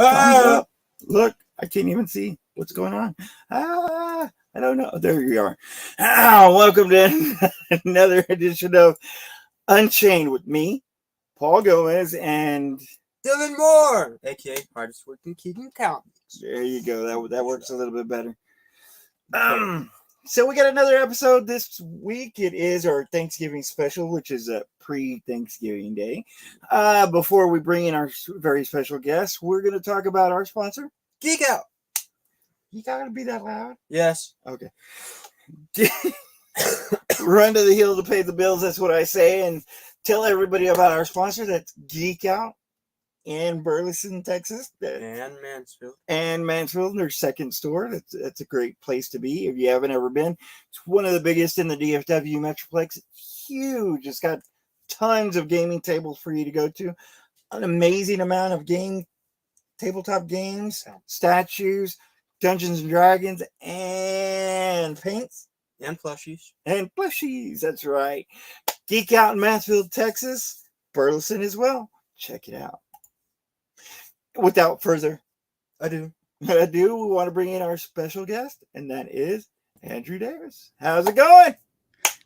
Ah, look, I can't even see what's going on. I don't know. There you are. Welcome to another edition of Unchained with me, Paul Gomez, and Dylan Moore, aka hardest working kid in comics. there you go. That works a little bit better. So we got another episode this week. It is our Thanksgiving special, which is a pre-Thanksgiving day. Before we bring in our very special guest, we're going to talk about our sponsor, Geek Out. You gotta be that loud? Yes. Okay. Run to the hill to pay the bills, that's what I say, and tell everybody about our sponsor. That's Geek Out in Burleson, Texas. And Mansfield. Their second store. That's a great place to be if you haven't ever been. It's one of the biggest in the DFW Metroplex. It's huge. It's got tons of gaming tables for you to go to. An amazing amount of tabletop games, statues, Dungeons and Dragons, and paints. And plushies. That's right. Geek Out in Mansfield, Texas. Burleson as well. Check it out. Without further ado, we want to bring in our special guest, and that is Andrew Davis. How's it going?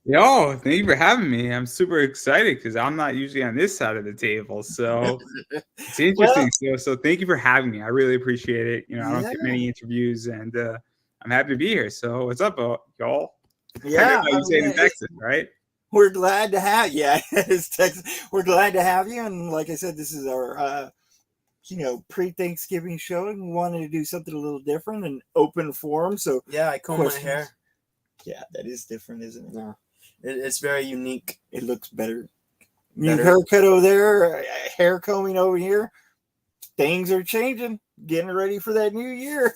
Yo, thank you for having me. I'm super excited because I'm not usually on this side of the table, so it's interesting. So thank you for having me. I really appreciate it. I don't get many interviews, and I'm happy to be here. So what's up, y'all? Yeah, you say in Texas, right? We're glad to have you. It's Texas. We're glad to have you, and like I said, this is our pre-Thanksgiving show, and we wanted to do something a little different and open forum. So yeah, I comb my hair. Yeah, that is different, isn't it? No. It's very unique. It looks better. New haircut over there, hair combing over here. Things are changing. Getting ready for that new year.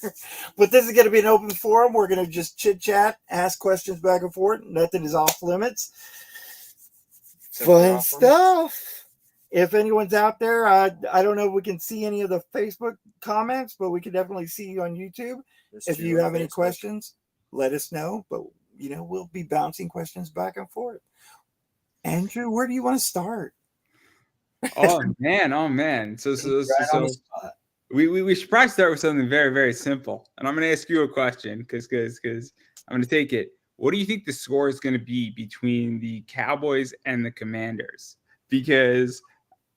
But this is going to be an open forum. We're going to just chit chat, ask questions back and forth. Nothing is off limits. Fun stuff. If anyone's out there, I don't know if we can see any of the Facebook comments, but we can definitely see you on YouTube. If you have any questions, let us know. But we'll be bouncing questions back and forth. Andrew, where do you want to start? Oh man. So we should probably start with something very, very simple. And I'm going to ask you a question because I'm going to take it. What do you think the score is going to be between the Cowboys and the Commanders? Because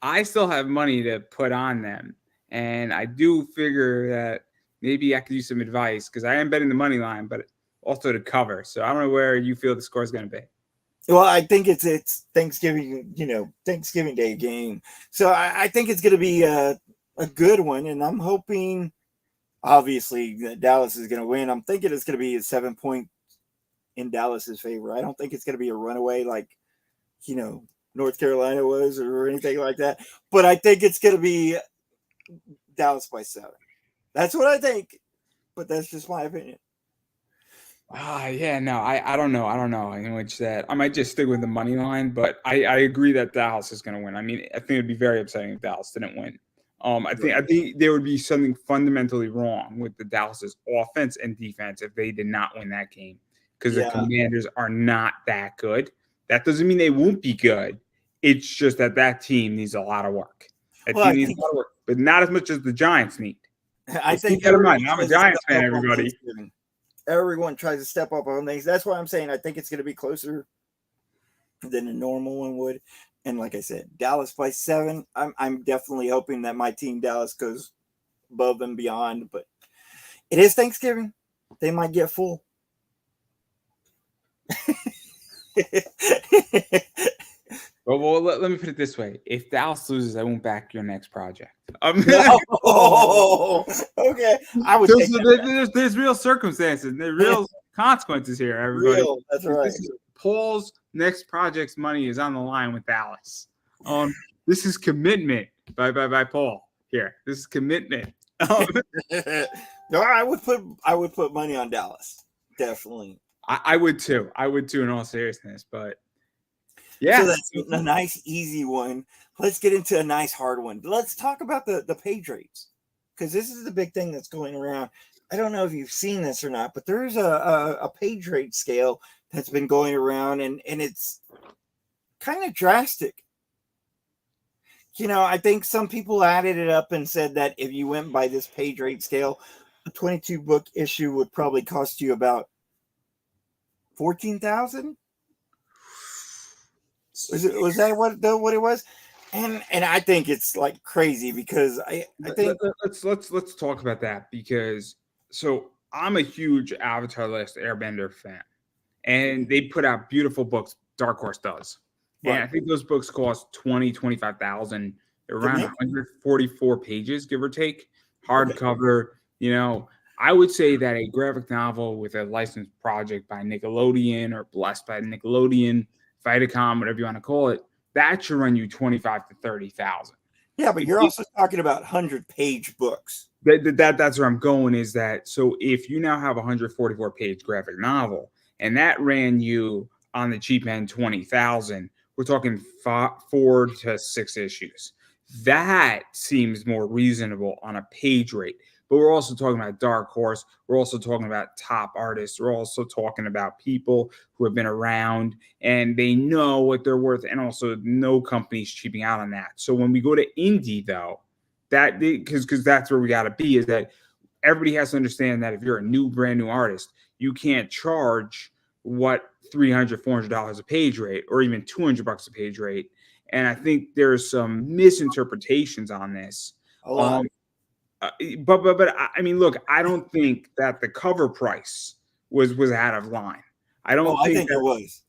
I still have money to put on them, and I do figure that maybe I could use some advice because I am betting the money line, but also to cover. So I don't know where you feel the score is going to be. Well, I think it's Thanksgiving, Thanksgiving Day game. So I think it's going to be a good one, and I'm hoping, obviously, that Dallas is going to win. I'm thinking it's going to be a 7-point in Dallas's favor. I don't think it's going to be a runaway like, North Carolina was or anything like that. But I think it's going to be Dallas by 7. That's what I think. But that's just my opinion. I don't know. In which that I might just stick with the money line, but I agree that Dallas is going to win. I mean, I think it'd be very upsetting if Dallas didn't win. I think there would be something fundamentally wrong with the Dallas's offense and defense if they did not win that game because the Commanders are not that good. That doesn't mean they won't be good. It's just that team needs a lot of work. That team needs a lot of work, but not as much as the Giants need. I think keep that in mind. I'm a Giants fan, everybody. Everyone tries to step up on things. That's why I'm saying I think it's going to be closer than a normal one would. And like I said, Dallas by 7. I'm definitely hoping that my team Dallas goes above and beyond. But it is Thanksgiving. They might get full. Well, let me put it this way. If Dallas loses, I won't back your next project. No. Okay. I would there's real circumstances. There's real consequences here, everybody. That's right. Paul's next project's money is on the line with Dallas. This is commitment by Paul here. This is commitment. No, I would put money on Dallas. Definitely. I would too. In all seriousness, but yeah. So that's a nice, easy one. Let's get into a nice, hard one. Let's talk about the page rates because this is the big thing that's going around. I don't know if you've seen this or not, but there's a page rate scale that's been going around, and it's kind of drastic. I think some people added it up and said that if you went by this page rate scale, a 22 book issue would probably cost you about 14,000. Was that what it was? And I think it's like crazy because I think let's talk about that, because so I'm a huge Avatar Last Airbender fan, and they put out beautiful books. Dark Horse does, and Right. I think those books cost 25,000, around 144 pages, give or take, hardcover. I would say that a graphic novel with a licensed project by Nickelodeon or blessed by Nickelodeon, Viacom, whatever you want to call it, that should run you 25 to 30,000. Yeah, but you're also talking about 100-page books. That's where I'm going, is that so if you now have a 144-page graphic novel and that ran you on the cheap end 20,000, we're talking 4 to 6 issues. That seems more reasonable on a page rate. But we're also talking about Dark Horse. We're also talking about top artists. We're also talking about people who have been around and they know what they're worth. And also no company's cheaping out on that. So when we go to indie, though, that because that's where we got to be, is that everybody has to understand that if you're a brand new artist, you can't charge what $300, $400 a page rate, or even $200 a page rate. And I think there's some misinterpretations on this. A lot. But I mean, look, I don't think that the cover price was out of line. I don't I think it was.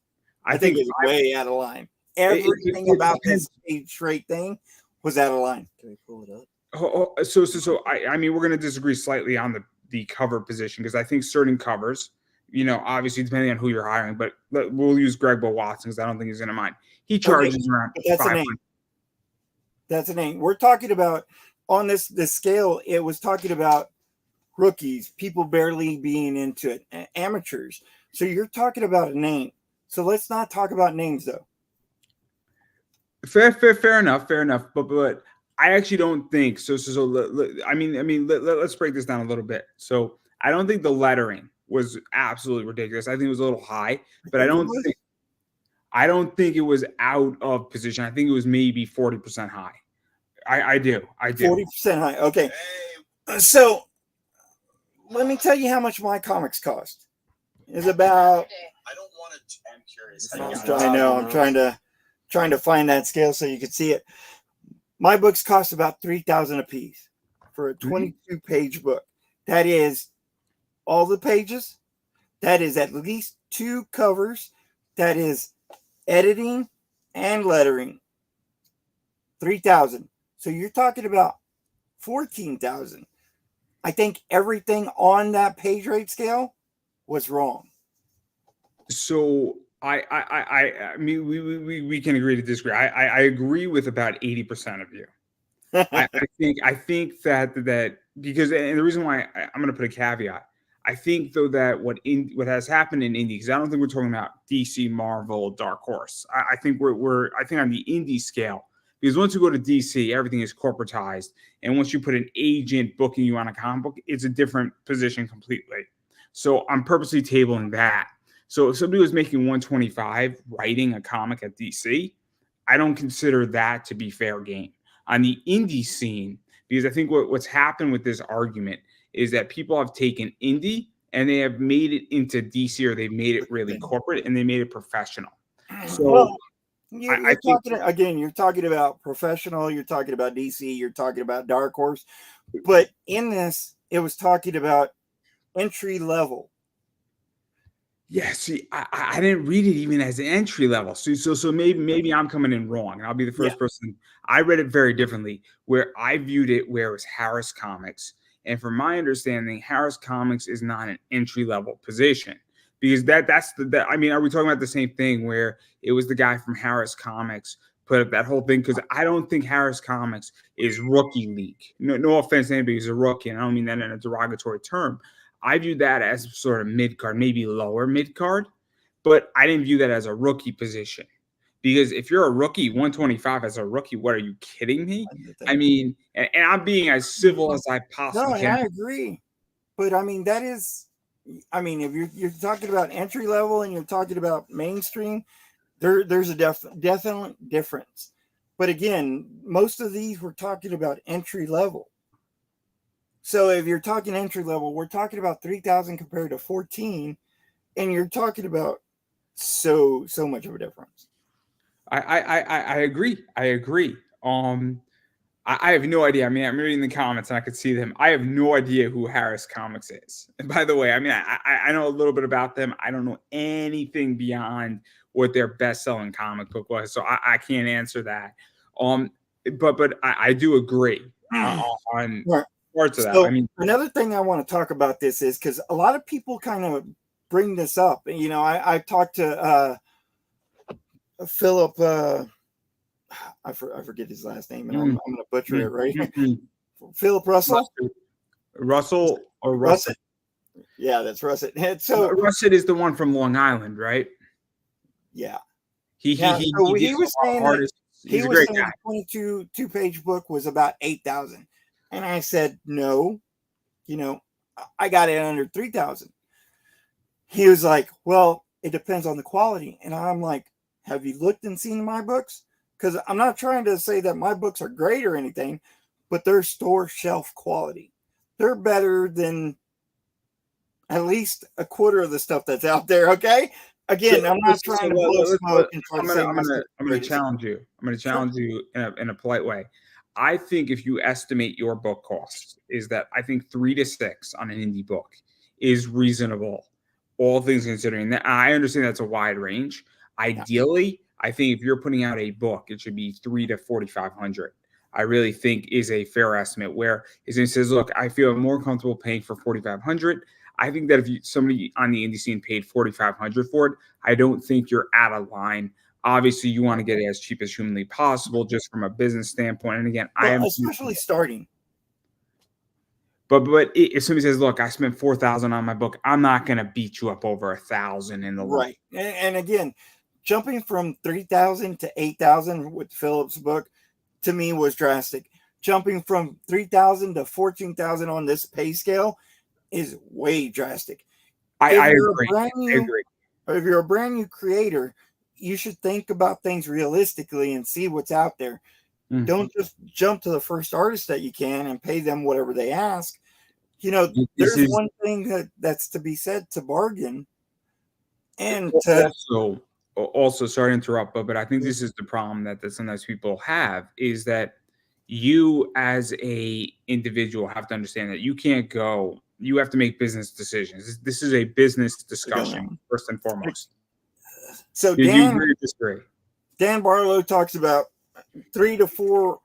I think it was way out of line. Everything about this page rate thing was out of line. Can we pull it up? So I mean, we're going to disagree slightly on the cover position, because I think certain covers, obviously depending on who you're hiring, but we'll use Greg Bo Watson because I don't think he's going to mind. He charges around. That's a name. That's a name. We're talking about on this scale. It was talking about rookies, people barely being into it, amateurs. So you're talking about a name. So let's not talk about names, though. Fair enough. But I actually don't think so. I mean, let's break this down a little bit. So I don't think the lettering was absolutely ridiculous. I think it was a little high, but I don't think it was out of position. I think it was maybe 40% high. I do. 40% high. Okay. So let me tell you how much my comics cost. It's about. I don't want to. I'm curious. I know. I'm trying to find that scale so you can see it. My books cost about $3,000 a piece for a 22-page book. That is all the pages. That is at least 2 covers. That is editing and lettering. $3,000. So you're talking about $14,000. I think everything on that page rate scale was wrong. So I mean, we can agree to disagree. I agree with about 80% of you. I think that because, and the reason why I'm going to put a caveat, I think though that what has happened in indie, because I don't think we're talking about DC, Marvel, Dark Horse. I think I think on the indie scale, because once you go to DC, everything is corporatized, and once you put an agent booking you on a comic book, it's a different position completely. So I'm purposely tabling that. So if somebody was making 125 writing a comic at DC, I don't consider that to be fair game. On the indie scene, because I think what's happened with this argument is that people have taken indie and they have made it into DC, or they've made it really corporate and they made it professional. So you're talking about professional, you're talking about DC, you're talking about Dark Horse. But in this, it was talking about entry level. Yeah, see, I didn't read it even as an entry level. So maybe I'm coming in wrong, and I'll be the first person. I read it very differently, where I viewed it where it was Harris Comics, and from my understanding, Harris Comics is not an entry level position, because that's I mean, are we talking about the same thing where it was the guy from Harris Comics put up that whole thing? Because I don't think Harris Comics is rookie league. No offense to anybody who's a rookie, and I don't mean that in a derogatory term. I view that as sort of mid-card, maybe lower mid-card, but I didn't view that as a rookie position. Because if you're a rookie, 125 as a rookie, what, are you kidding me? I mean, and I'm being as civil as I possibly can. I agree. But I mean, that is, I mean, if you're talking about entry level and you're talking about mainstream, there's a definite difference. But again, most of these we're talking about entry level. So if you're talking entry level, we're talking about 3,000 compared to 14, and you're talking about so much of a difference. I agree. I agree. I have no idea. I mean, I'm reading the comments and I could see them. I have no idea who Harris Comics is. And by the way, I mean, I know a little bit about them. I don't know anything beyond what their best-selling comic book was, so I can't answer that. But I do agree on Right. parts of that. So I mean, another thing I want to talk about this is because a lot of people kind of bring this up. You know, I talked to Philip. I forget his last name, and I'm going to butcher it right. Philip Russell. Russell or Russell. Yeah, that's Russet. And so Russet is the one from Long Island, right? Yeah. He was saying that he's a great guy. The 22-page book was about 8,000, and I said no. You know, I got it under 3,000. He was like, "Well, it depends on the quality," and I'm like, "Have you looked and seen my books? Because I'm not trying to say that my books are great or anything, but they're store shelf quality. They're better than at least a quarter of the stuff that's out there." Okay. Again, I'm not trying to blow smoke and try to say I'm going to challenge you. I'm going to challenge you in a polite way. I think if you estimate your book costs, is that I think 3 to 6 on an indie book is reasonable, all things considering. That I understand that's a wide range. Ideally, I think if you're putting out a book, it should be 3 to 4,500. I really think is a fair estimate. Where it says, "Look, I feel more comfortable paying for 4,500." I think that if somebody on the indie scene paid 4,500 for it, I don't think you're out of line. Obviously, you want to get it as cheap as humanly possible, just from a business standpoint. And again, I am especially starting. But if somebody says, "Look, I spent 4,000 on my book," I'm not going to beat you up over 1,000 in the right. And again, jumping from 3,000 to 8,000 with Philip's book to me was drastic. Jumping from 3,000 to 14,000 on this pay scale is way drastic. I agree. If you're a brand new creator, you should think about things realistically and see what's out there. Don't just jump to the first artist that you can and pay them whatever they ask. You know, there's one thing that's to be said to bargain. And also, sorry to interrupt, but I think this is the problem that sometimes people have, is that you as a individual have to understand that you can't go. You have to make business decisions. This is a business discussion first and foremost. So do you agree or disagree? Dan Barlow talks about 3 to 4,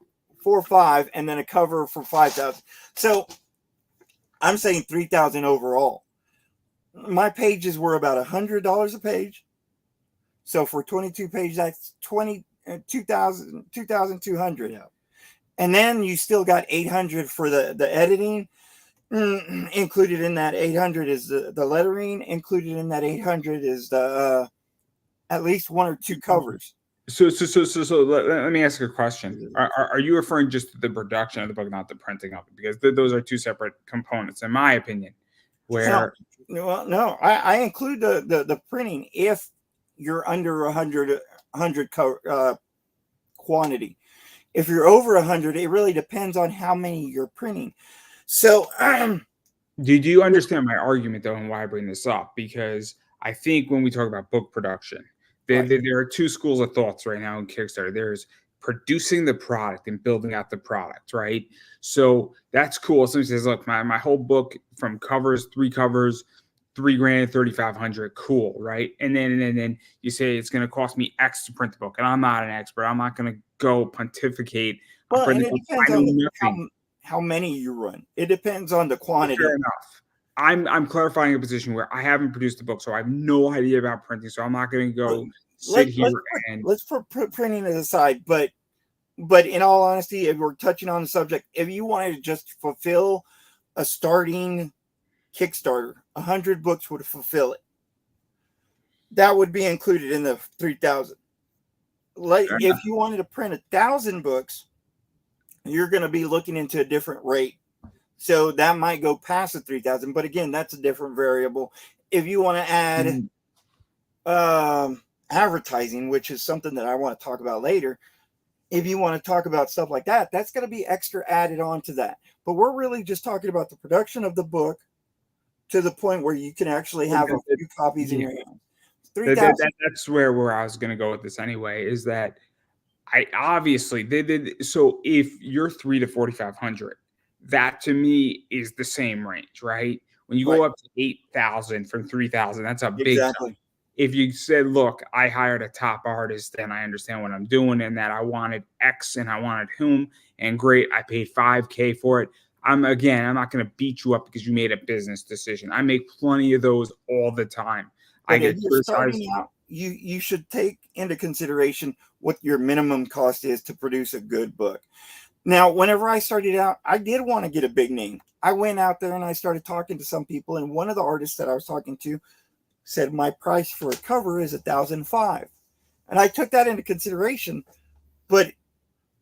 5, and then a cover for 5,000. So I'm saying 3,000 overall. My pages were about $100 a page. So for 22 pages, that's 2,200. Yeah. And then you still got 800 for the editing. Included in that 800 is the lettering. Included in that 800 is the at least 1 or 2 covers. So let me ask you a question. Are you referring just to the production of the book, not the printing of it? Because those are 2 separate components, in my opinion. No, I include the printing if you're under 100 quantity. If you're over 100, it really depends on how many you're printing. So, do you understand my argument though, and why I bring this up? Because I think when we talk about book production, there are 2 schools of thoughts right now in Kickstarter. There's producing the product and building out the product, right? So that's cool. Somebody says, "Look, my whole book from covers, 3 covers, $3,000, 3,500, cool, right?" And then you say it's going to cost me X to print the book, and I'm not an expert. I'm not going to go pontificate. Well, and it depends on how many you run. It depends on the quantity. Fair enough. I'm clarifying a position where I haven't produced the book, so I have no idea about printing. So I'm not going to go let's put printing aside. But in all honesty, if we're touching on the subject, if you wanted to just fulfill a starting Kickstarter, 100 books would fulfill it. That would be included in the 3,000. Like if you wanted to print 1,000 books, you're going to be looking into a different rate. So that might go past the 3,000. But again, that's a different variable. If you want to add advertising, which is something that I want to talk about later, if you want to talk about stuff like that, that's going to be extra added on to that. But we're really just talking about the production of the book to the point where you can actually have a few copies in your hands. 3,000. That's where I was going to go with this anyway, is that I obviously so if you're 3 to 4,500, that to me is the same range, right? When you go up to 8,000 from 3,000, that's a big jump. If you said, look, I hired a top artist and I understand what I'm doing and that I wanted X and I wanted whom, and great, I paid $5,000 for it. I'm not going to beat you up because you made a business decision. I make plenty of those all the time. But if you're starting out, you should take into consideration what your minimum cost is to produce a good book. Now, whenever I started out, I did want to get a big name. I went out there and I started talking to some people, and one of the artists that I was talking to said my price for a cover is $1,005, and I took that into consideration. But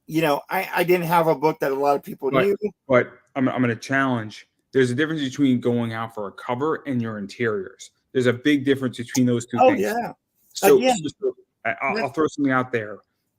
I didn't have a book that a lot of people knew. But I'm going to challenge. There's a difference between going out for a cover and your interiors. There's a big difference between those two things. Oh, yeah. So I'll throw something out there.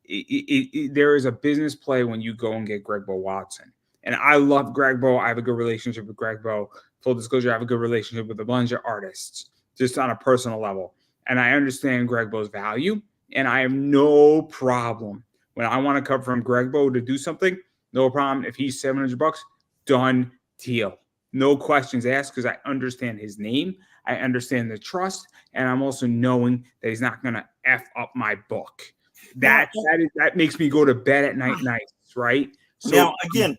There is a business play when you go and get Greg Bo Watson. And I love Greg Bo. I have a good relationship with Greg Bo. Full disclosure, I have a good relationship with a bunch of artists, just on a personal level. And I understand Greg Bo's value. And I have no problem when I want to cover from Greg Bo to do something. No problem. If he's $700, done deal. No questions asked, because I understand his name. I understand the trust, and I'm also knowing that he's not going to F up my book. That makes me go to bed at night nights, right? So now, again,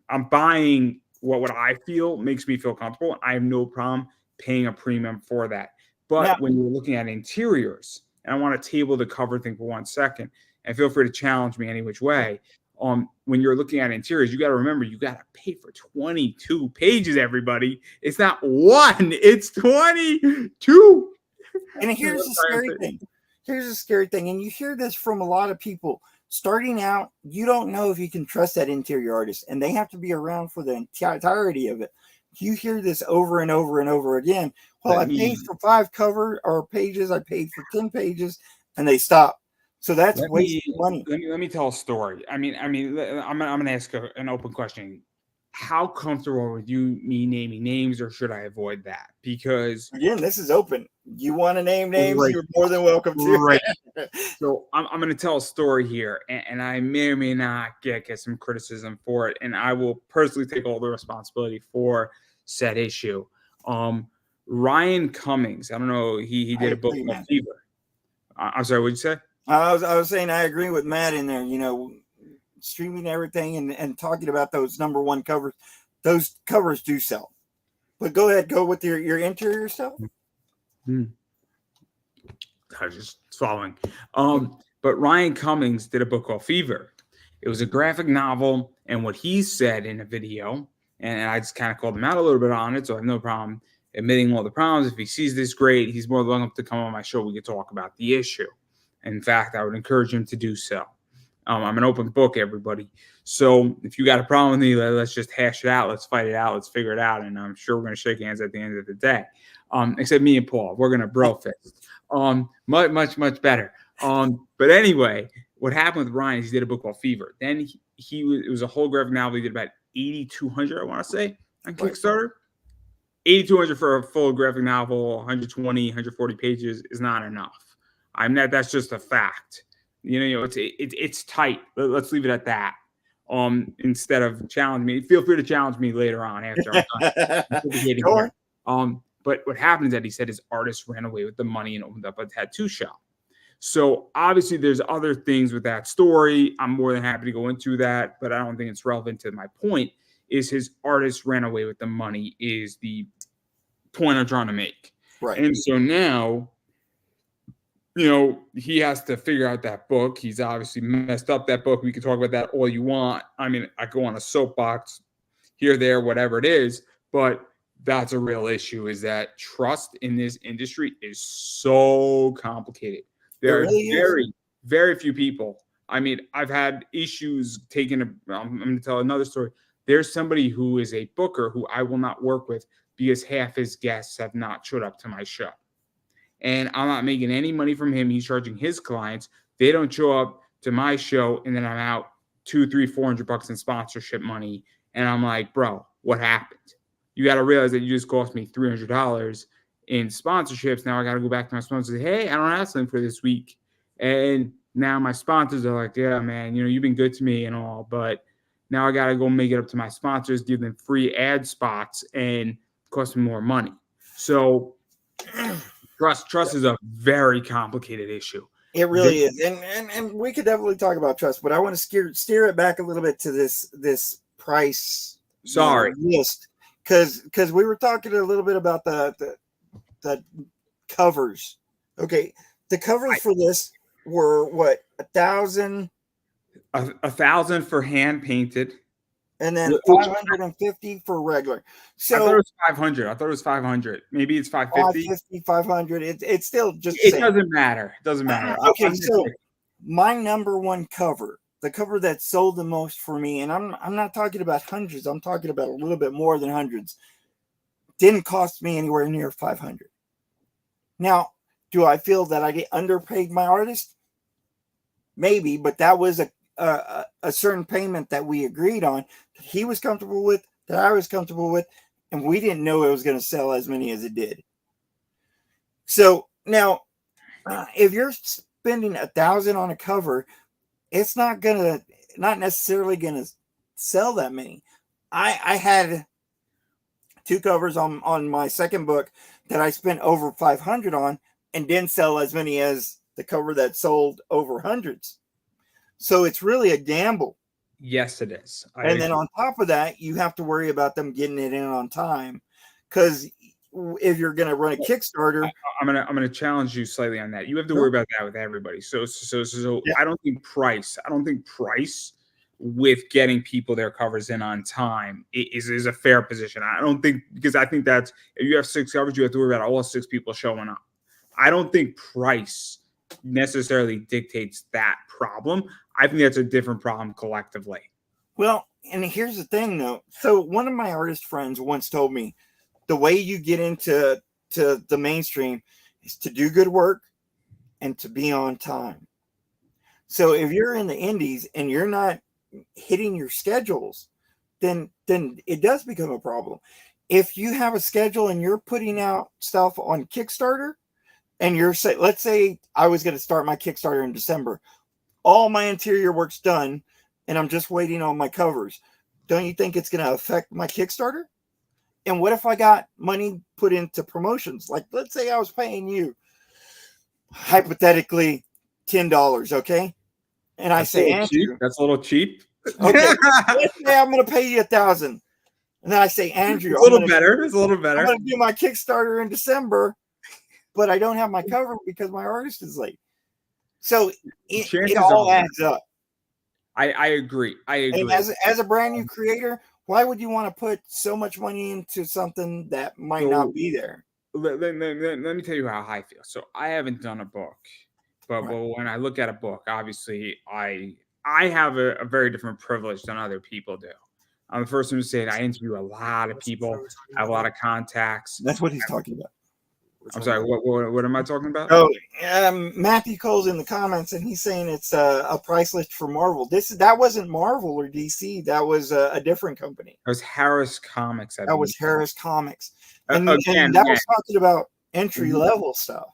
I'm buying what I feel makes me feel comfortable. I have no problem paying a premium for that. But when you're looking at interiors, and I want to table the cover thing for 1 second, and feel free to challenge me any which way. When you're looking at interiors, you got to remember, you got to pay for 22 pages, everybody. It's not one, it's 22. And here's the scary thing. Here's the scary thing. And you hear this from a lot of people. Starting out, you don't know if you can trust that interior artist, and they have to be around for the entirety of it. You hear this over and over and over again. Well, I paid for 5 cover or pages. I paid for 10 pages, and they stop. So that's wasting money. Let me tell a story. I'm going to ask an open question. How comfortable are you me naming names, or should I avoid that? Because again, this is open. You want to name names, you're more than welcome to. Right. So I'm going to tell a story here, and I may or may not get some criticism for it, and I will personally take all the responsibility for said issue. Ryan Cummings, I don't know, he did a book called Fever. I'm sorry, what'd you say? I was saying I agree with Matt in there. Streaming everything and talking about those number one covers. Those covers do sell. But go ahead, go with your interior stuff. I was just swallowing. But Ryan Cummings did a book called Fever. It was a graphic novel, and what he said in a video, and I just kind of called him out a little bit on it, so I have no problem admitting all the problems. If he sees this, great. He's more than welcome to come on my show. We could talk about the issue. In fact, I would encourage him to do so. I'm an open book, everybody. So if you got a problem with me, let's just hash it out. Let's fight it out. Let's figure it out. And I'm sure we're going to shake hands at the end of the day. Except me and Paul. We're going to bro fist. Much better. But anyway, what happened with Ryan is he did a book called Fever. Then it was a whole graphic novel. He did about 8,200, I want to say, on Kickstarter. 8,200 for a full graphic novel, 120, 140 pages is not enough. That's just a fact. It's tight. Let's leave it at that. Instead of challenge me, feel free to challenge me later on after I'm done. But what happened is that he said his artist ran away with the money and opened up a tattoo shop. So obviously there's other things with that story. I'm more than happy to go into that, but I don't think it's relevant to my point. Is his artist ran away with the money is the point I'm trying to make. Right. And so now, he has to figure out that book. He's obviously messed up that book. We can talk about that all you want. I mean, I go on a soapbox here, there, whatever it is, but that's a real issue, is that trust in this industry is so complicated. There are very, very few people. I mean, I've had issues I'm going to tell another story. There's somebody who is a booker who I will not work with because half his guests have not showed up to my show. And I'm not making any money from him. He's charging his clients. They don't show up. to my show, and then I'm out $200, $300, $400 in sponsorship money, and I'm like, bro, what happened? You got to realize that you just cost me $300 in sponsorships. Now I got to go back to my sponsors and say, hey, I don't have something for this week. And now my sponsors are like, yeah, man, you've been good to me and all, but now I got to go make it up to my sponsors, give them free ad spots, and cost me more money. So trust is a very complicated issue. It really is. And we could definitely talk about trust, but I want to steer it back a little bit to this price list. Because we were talking a little bit about the covers. Okay. The covers for this were what, 1,000? 1,000 for hand painted. And then 550 for regular. So I thought it was 500. I thought it was 500. Maybe it's 550. 550, 500. It's still just it doesn't matter. It doesn't matter. Okay, so my number one cover, the cover that sold the most for me, and I'm not talking about hundreds, I'm talking about a little bit more than hundreds, didn't cost me anywhere near 500. Now, do I feel that I underpaid my artist? Maybe, but that was a certain payment that we agreed on, that he was comfortable with, that I was comfortable with, and we didn't know it was going to sell as many as it did. So now, if you're spending 1,000 on a cover, it's not necessarily gonna sell that many. I had 2 covers on my second book that I spent over 500 on and didn't sell as many as the cover that sold over hundreds. So it's really a gamble. Yes, it is. And then on top of that, you have to worry about them getting it in on time, because if you're going to run a Kickstarter, I'm gonna challenge you slightly on that. You have to worry about that with everybody. So yeah. I don't think price with getting people their covers in on time is a fair position. I don't think, because I think that's, if you have 6 covers, you have to worry about all 6 people showing up. I don't think price necessarily dictates that problem. I think that's a different problem collectively. Well, and here's the thing though. So one of my artist friends once told me, the way you get into the mainstream is to do good work and to be on time. So if you're in the indies and you're not hitting your schedules, then it does become a problem. If you have a schedule and you're putting out stuff on Kickstarter, and let's say I was going to start my Kickstarter in December, all my interior work's done, and I'm just waiting on my covers. Don't you think it's going to affect my Kickstarter? And what if I got money put into promotions? Like, let's say I was paying you, hypothetically, $10, okay? And I say, Andrew, that's a little cheap. Okay, let's say I'm going to pay you 1,000. And then I say, Andrew, it's a little better. It's a little better. I'm going to do my Kickstarter in December, but I don't have my cover because my artist is late. So it all adds up. I agree. And as a brand new creator, why would you want to put so much money into something that might not be there? Let me tell you how I feel. So I haven't done a book, but when I look at a book, obviously I have a very different privilege than other people do. I'm the first one to say it. I interview a lot of people. I have a lot of contacts. That's what he's talking about. I'm sorry. What am I talking about? Oh, Matthew Cole's in the comments, and he's saying it's a price list for Marvel. That wasn't Marvel or DC. That was a different company. That was Harris Comics. That was Harris Comics, and that was talking about entry level stuff.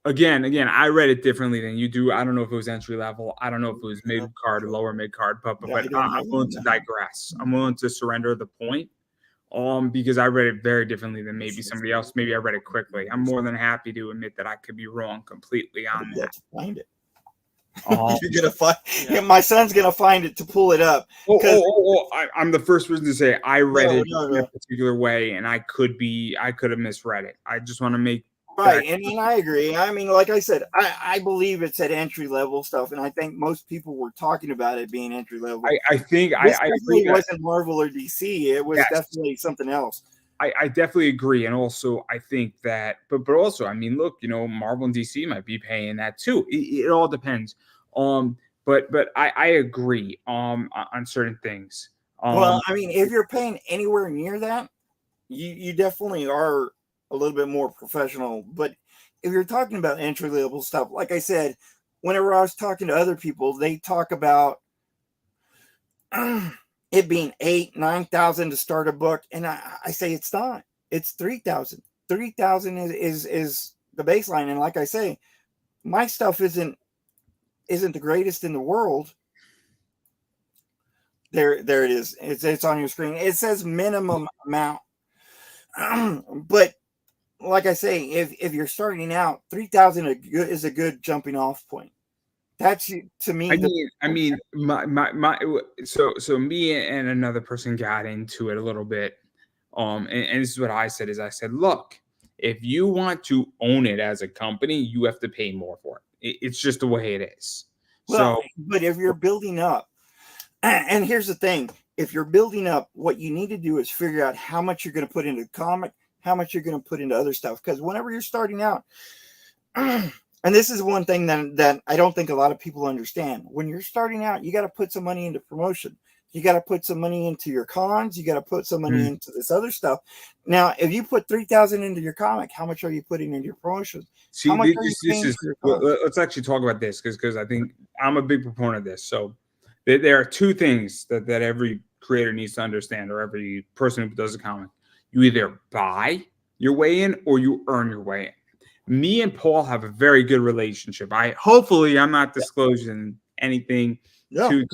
Again, I read it differently than you do. I don't know if it was entry level. I don't know if it was mid card, lower mid card. But I'm willing to digress. I'm willing to surrender the point. Because I read it very differently than maybe somebody else. Maybe I read it quickly. I'm more than happy to admit that I could be wrong completely on that. Find it. You're gonna find. Yeah, my son's gonna find it to pull it up. I'm the first person to say I read it in a particular way, and I could have misread it. I just want to make. Right, and I agree. I mean, like I said, I believe it's at entry level stuff, and I think most people were talking about it being entry level. I think I agree. It wasn't Marvel or DC. It was definitely something else. I definitely agree, and also I think that, but also, I mean, look, Marvel and DC might be paying that too. It all depends. But I agree on certain things. Well, I mean, if you're paying anywhere near that, you definitely are a little bit more professional. But if you're talking about entry level stuff, like I said, whenever I was talking to other people, they talk about it being 8,000-9,000 to start a book, and I say it's not. It's 3,000. 3,000 is the baseline, and like I say, my stuff isn't the greatest in the world. There it is. It's on your screen. It says minimum amount, but like I say, if you're starting out, 3,000 is a good jumping off point. That's to me. So me and another person got into it a little bit. And this is what I said is I said, look, if you want to own it as a company, you have to pay more for it. It's just the way it is. Well, but if you're building up, and here's the thing, if you're building up, what you need to do is figure out how much you're going to put into comic, how much you're going to put into other stuff. Because whenever you're starting out, and this is one thing that I don't think a lot of people understand. When you're starting out, you got to put some money into promotion. You got to put some money into your cons. You got to put some money into this other stuff. Now, if you put 3,000 into your comic, how much are you putting into your promotion? See, let's actually talk about this because I think I'm a big proponent of this. So there are two things that every creator needs to understand, or every person who does a comic. You either buy your way in or you earn your way in. Me and Paul have a very good relationship. Hopefully I'm not disclosing anything too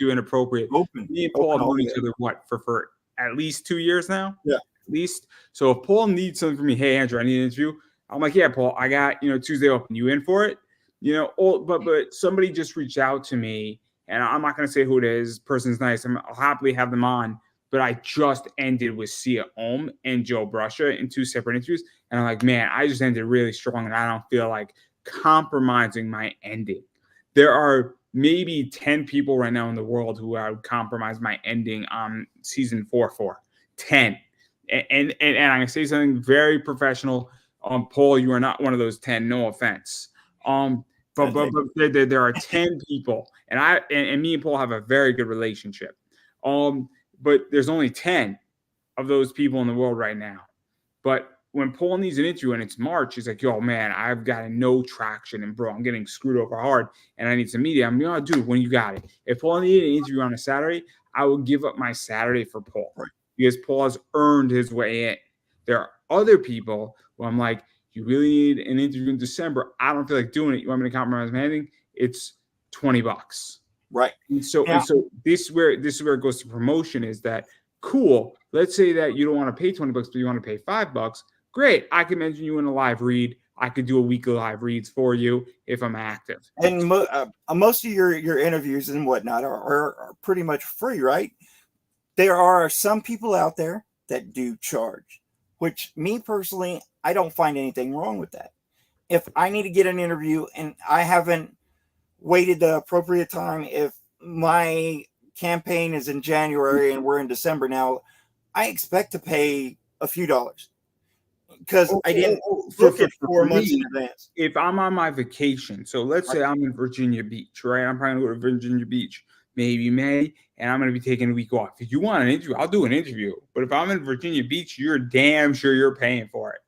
inappropriate. Me and Paul have known each other for at least 2 years now. Yeah. At least. So if Paul needs something from me, hey Andrew, I need an interview. I'm like, yeah, Paul, I got Tuesday open. You in for it? But somebody just reached out to me, and I'm not gonna say who it is. Person's nice. I'll happily have them on. But I just ended with Sia Ohm and Joe Brusha in 2 separate interviews. And I'm like, man, I just ended really strong, and I don't feel like compromising my ending. There are maybe 10 people right now in the world who I would compromise my ending on season 4 for. 10. And I'm going to say something very professional. Paul, you are not one of those 10, no offense. But there are 10 people, and me and Paul have a very good relationship. But there's only 10 of those people in the world right now. But when Paul needs an interview and it's March, he's like, yo, man, I've got no traction. And, bro, I'm getting screwed over hard, and I need some media. I'm like, oh, dude, when you got it. If Paul needed an interview on a Saturday, I would give up my Saturday for Paul. Right. Because Paul has earned his way in. There are other people who I'm like, you really need an interview in December. I don't feel like doing it. You want me to compromise my ending? It's $20. Right. And so this is where it goes to promotion, is that cool. Let's say that you don't want to pay $20, but you want to pay $5. Great. I can mention you in a live read. I could do a weekly live reads for you if I'm active. And most of your interviews and whatnot are pretty much free, right? There are some people out there that do charge, which me personally, I don't find anything wrong with that. If I need to get an interview and I haven't waited the appropriate time, if my campaign is in January and we're in December now, I expect to pay a few dollars because I didn't book it 4 months in advance. If I'm on my vacation, so let's say I'm in Virginia Beach, right? I'm probably going to go to Virginia Beach, maybe May, and I'm going to be taking a week off. If you want an interview, I'll do an interview. But if I'm in Virginia Beach, you're damn sure you're paying for it,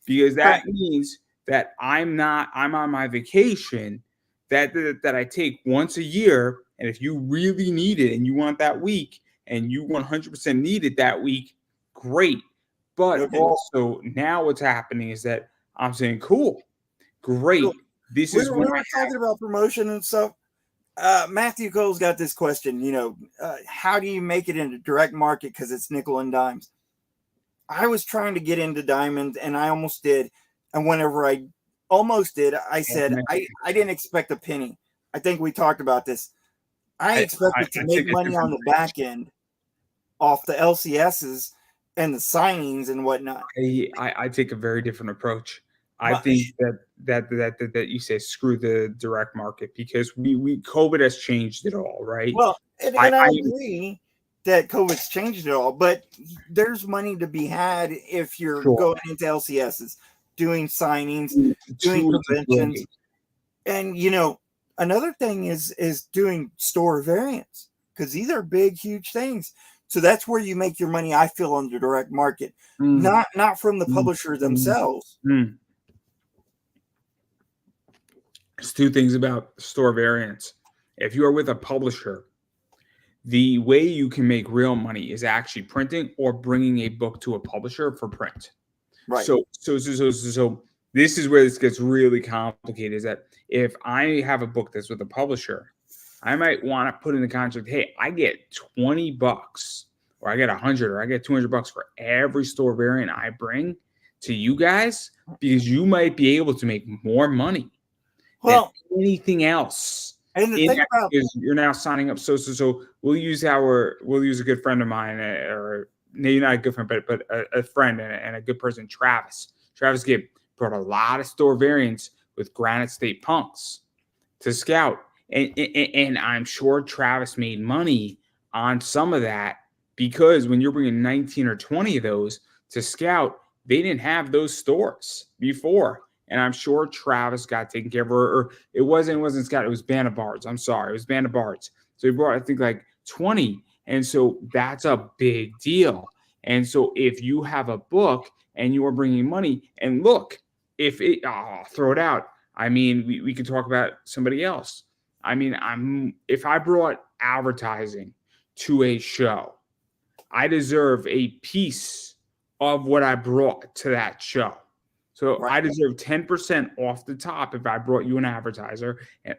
because that means that I'm on my vacation that I take once a year. And if you really need it and you want that week and you 100% need it that week, great. But also now what's happening is that I'm saying, cool, great. This is when we're talking about promotion and stuff. Matthew Cole's got this question, how do you make it into direct market? Because it's nickel and dimes. I was trying to get into diamond and I almost did. And whenever I almost did, I said, I didn't expect a penny. I think we talked about this. I expected to make money on the back end off the LCSs and the signings and whatnot. I take a very different approach. I think that you say screw the direct market, because we COVID has changed it all, right? Well, and I agree that COVID's changed it all, but there's money to be had if you're going into LCSs, doing signings, doing conventions, and another thing is doing store variants, because these are big, huge things. So that's where you make your money, I feel, on the direct market, not from the publisher themselves. There's two things about store variants. If you are with a publisher, the way you can make real money is actually printing or bringing a book to a publisher for print. Right. So this is where this gets really complicated. Is that if I have a book that's with a publisher, I might want to put in the contract, hey, I get $20, or I get 100, or I get $200 for every store variant I bring to you guys, because you might be able to make more money than anything else. And the thing about is you're now signing up. So we'll use a good friend of mine, or maybe not a good friend, but a friend and a good person, Travis. Travis Gibb brought a lot of store variants with Granite State Punks to Scout. And I'm sure Travis made money on some of that, because when you're bringing 19 or 20 of those to Scout, they didn't have those stores before. And I'm sure Travis got taken care of, or it wasn't Scout, it was Band of Bards. I'm sorry, it was Band of Bards. So he brought, I think, like 20. And so that's a big deal. And so if you have a book and you are bringing money, and look, I'll throw it out. I mean, we could talk about somebody else. I mean, if I brought advertising to a show, I deserve a piece of what I brought to that show. So I deserve 10% off the top if I brought you an advertiser. And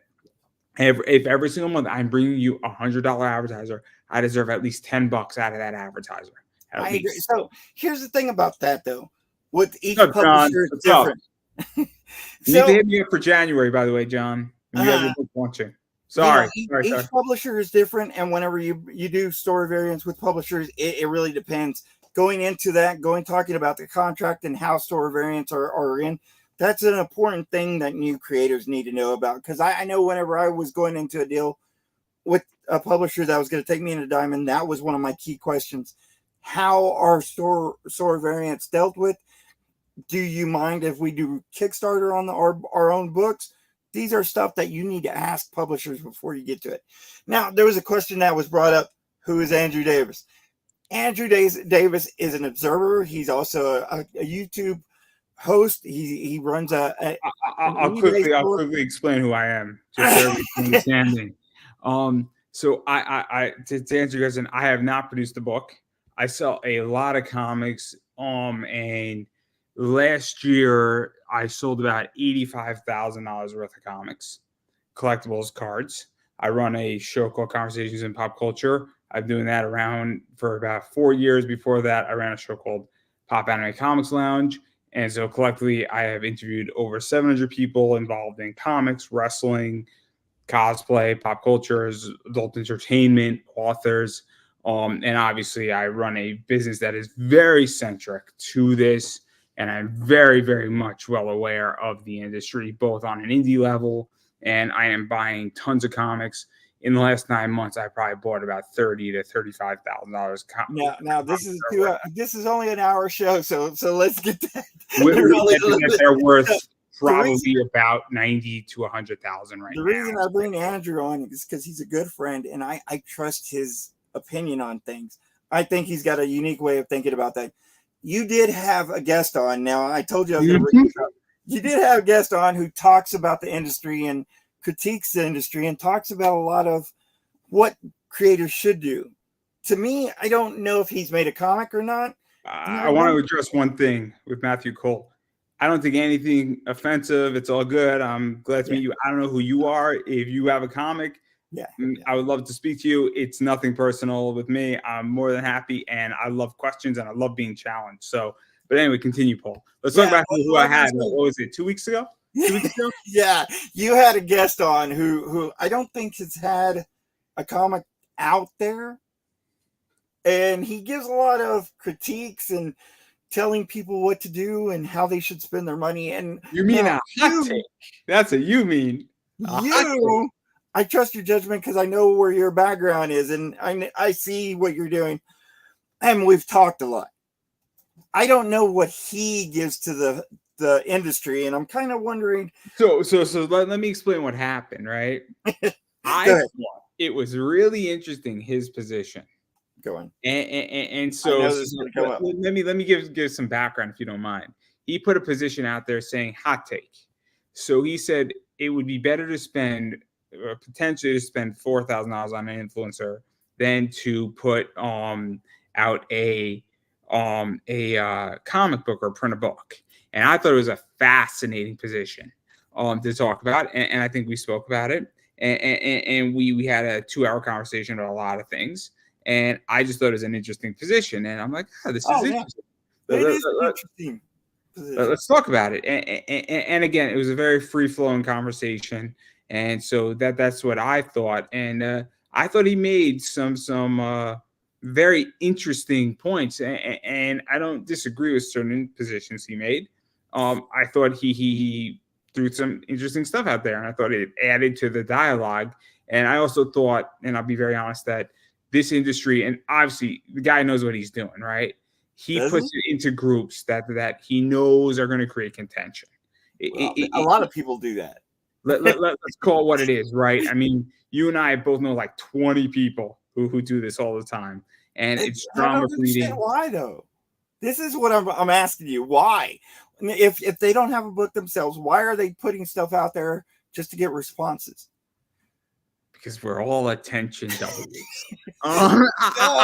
if every single month I'm bringing you $100 advertiser, I deserve at least $10 out of that advertiser. I agree. So here's the thing about that, though. With each publisher, it's different. You need to hit me up for January, by the way, John. You have your book launching. Sorry. Each publisher is different, and whenever you do story variants with publishers, it really depends. Going into that, talking about the contract and how store variants are in, that's an important thing that new creators need to know about. Because I know whenever I was going into a deal with a publisher that was going to take me into Diamond, that was one of my key questions. How are store variants dealt with? Do you mind if we do Kickstarter on our own books? These are stuff that you need to ask publishers before you get to it. Now, there was a question that was brought up. Who is Andrew Davis? Andrew Davis is an observer. He's also a YouTube host. He runs I'll quickly explain who I am, just so everybody's understanding. So I to answer your question, I have not produced a book. I sell a lot of comics. And last year I sold about $85,000 worth of comics, collectibles, cards. I run a show called Conversations in Pop Culture. I've been doing that around for about 4 years. Before that, I ran a show called Pop Anime Comics Lounge. And so collectively, I have interviewed over 700 people involved in comics, wrestling, cosplay, pop culture, adult entertainment, authors. And obviously, I run a business that is very centric to this. And I'm very, very much well aware of the industry, both on an indie level, and I am buying tons of comics. In the last 9 months, I probably bought about $30,000 to $35,000. Now this is only an hour show, so let's get that. They're worth probably about $90,000 to $100,000 right now. The reason I bring Andrew on is because he's a good friend, and I trust his opinion on things. I think he's got a unique way of thinking about that. You did have a guest on. Now, I told you I was going to bring this up. You did have a guest on who talks about the industry and critiques the industry and talks about a lot of what creators should do. To me, I don't know if he's made a comic or not. I want to address one thing with Matthew Cole. I don't think anything offensive. It's all good. I'm glad to meet you. I don't know who you are. If you have a comic, I would love to speak to you. It's nothing personal with me. I'm more than happy, and I love questions, and I love being challenged. So, but anyway, continue, Paul. Let's talk about who I had. What was it, 2 weeks ago? 2 weeks ago? Yeah, you had a guest on who I don't think has had a comic out there, and he gives a lot of critiques and telling people what to do and how they should spend their money. And you mean a hot take? That's what you mean. I trust your judgment because I know where your background is, and I see what you're doing, and we've talked a lot. I don't know what he gives to the industry, and I'm kind of wondering. So let me explain what happened, right? I thought it was really interesting, his position. Go on. And so let me give some background if you don't mind. He put a position out there saying hot take. So he said, it would be better to spend potentially to spend $4,000 on an influencer than to put out a comic book or print a book. And I thought it was a fascinating position to talk about, and I think we spoke about it, and we had a 2-hour conversation about a lot of things, and I just thought it was an interesting position, and I'm like, this is interesting. It is interesting. Let's talk about it. And again, it was a very free-flowing conversation, and so that's what I thought, and I thought he made some very interesting points, and I don't disagree with certain positions he made. I thought he threw some interesting stuff out there, and I thought it added to the dialogue. And I also thought, and I'll be very honest, that this industry, and obviously the guy knows what he's doing, right? He puts it into groups that he knows are going to create contention. A lot of people do that. Let's call it what it is, right? I mean, you and I both know like 20 people who do this all the time, and it's drama creating. Why though? This is what I'm asking you. Why? If they don't have a book themselves, why are they putting stuff out there just to get responses? Because we're all attention W's. I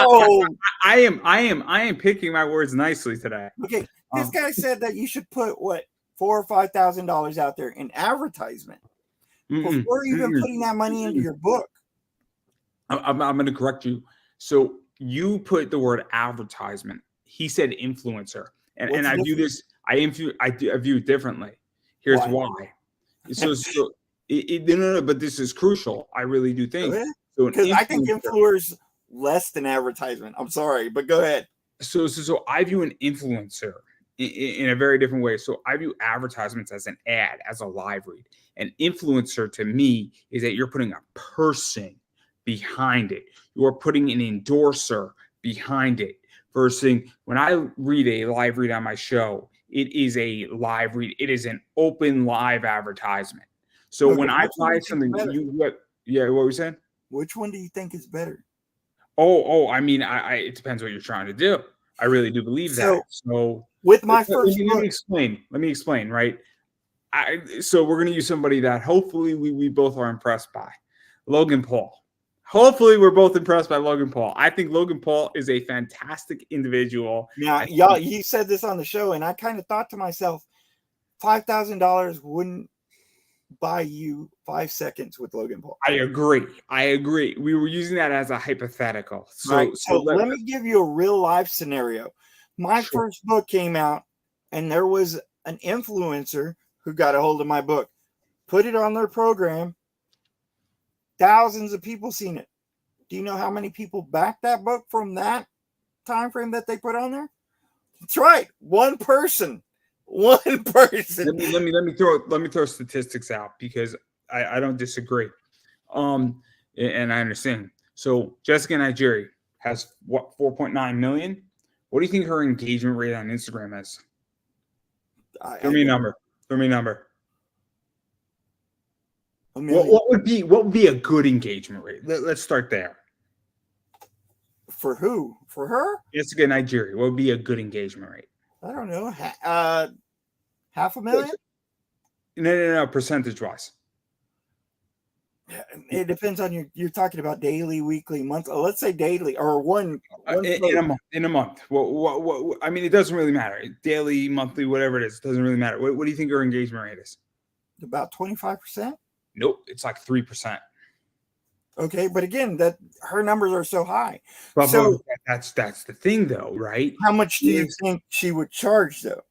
am picking my words nicely today. Okay, this guy said that you should put $4,000 or $5,000 out there in advertisement before even putting that money into your book. I'm going to correct you. So you put the word advertisement. He said influencer, and I view this. I view it differently. Here's why. No, but this is crucial. I really do think. Because I think influencers less than advertisement. I'm sorry, but go ahead. So I view an influencer in a very different way. So I view advertisements as an ad, as a live read. An influencer to me is that you're putting a person behind it. You're putting an endorser behind it. Versus when I read a live read on my show, it is a live read. It is an open live advertisement. So when I buy something, what were you saying? Which one do you think is better? I mean, it depends what you're trying to do. I really do believe that. So with my first book, let me explain, right? So we're going to use somebody that hopefully we both are impressed by. Logan Paul. Hopefully we're both impressed by Logan Paul. I think Logan Paul is a fantastic individual. Now, y'all, you said this on the show, and I kind of thought to myself, $5,000 wouldn't buy you 5 seconds with Logan Paul. I agree. We were using that as a hypothetical. So let me give you a real life scenario. My first book came out, and there was an influencer who got a hold of my book, put it on their program. Thousands of people seen it. Do you know how many people backed that book from that time frame that they put on there? That's right, one person. Let me throw statistics out because I don't disagree. And I understand. So Jessica Nigeri has 4.9 million. What do you think her engagement rate on Instagram is? Throw me a number. What would be a good engagement rate? Let's start there. For who? For her? Jessica Nigeri. What would be a good engagement rate? I don't know. 500,000? No. Percentage wise. It depends on you're talking about daily, weekly, month. Let's say daily or one in a month. What I mean, it doesn't really matter. Daily, monthly, whatever it is, it doesn't really matter. What do you think her engagement rate is? About 25%? Nope, it's like 3%. Okay, but again, that her numbers are so high. But that's the thing, though, right? How much do you think she would charge, though?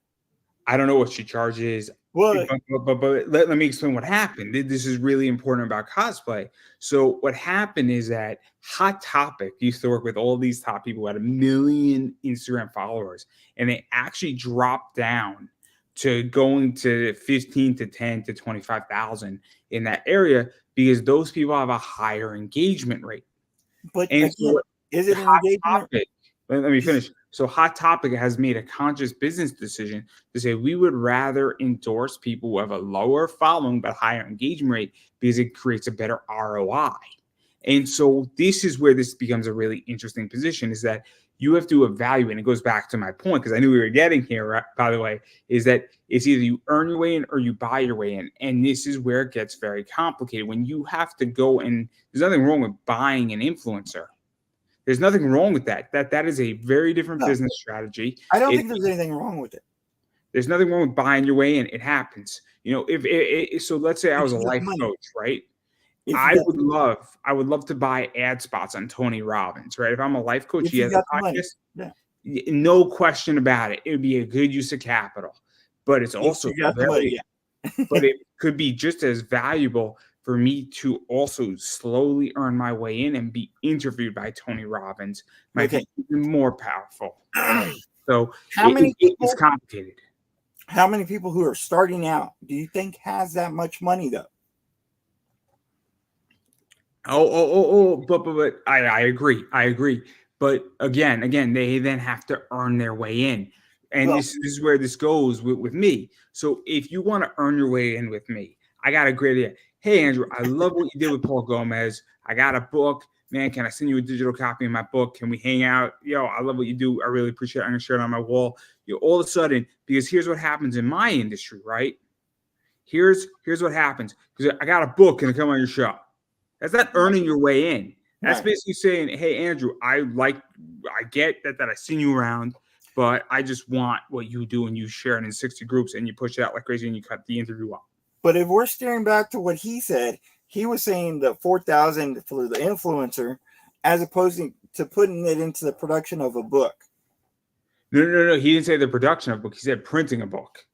I don't know what she charges. Well, but let me explain what happened. This is really important about cosplay. So what happened is that Hot Topic used to work with all these top people who had 1 million Instagram followers, and they actually dropped down to going to 15 to 10 to 25,000 in that area because those people have a higher engagement rate. But again, is it an engagement? Let me finish. So Hot Topic has made a conscious business decision to say we would rather endorse people who have a lower following but higher engagement rate because it creates a better ROI. And so this is where this becomes a really interesting position, is that you have to evaluate, and it goes back to my point, because I knew we were getting here, right, by the way, is that it's either you earn your way in or you buy your way in. And this is where it gets very complicated. When you have to go, and there's nothing wrong with buying an influencer. There's nothing wrong with that. That is a very different business strategy. I don't think there's anything wrong with it. There's nothing wrong with buying your way in. It happens. You know, so let's say I was a life coach, right? I would love to buy ad spots on Tony Robbins, right? If I'm a life coach, he has a podcast. No question about it. It would be a good use of capital, but it's also but it could be just as valuable for me to also slowly earn my way in and be interviewed by Tony Robbins. Might be even more powerful. So it's complicated. How many people who are starting out do you think has that much money though? But I agree. But again, they then have to earn their way in. And this is where this goes with me. So if you want to earn your way in with me, I got a great idea. Hey, Andrew, I love what you did with Paul Gomez. I got a book. Man, can I send you a digital copy of my book? Can we hang out? Yo, I love what you do. I really appreciate it. I'm going to share it on my wall. All of a sudden, because here's what happens in my industry, right? Here's what happens. Because I got a book. Can I come on your show? That's not earning your way in. That's basically saying, hey, Andrew, I get that I seen you around, but I just want what you do, and you share it in 60 groups and you push it out like crazy and you cut the interview off. But if we're steering back to what he said, he was saying the $4,000 for the influencer as opposed to putting it into the production of a book. No. He didn't say the production of a book. He said printing a book.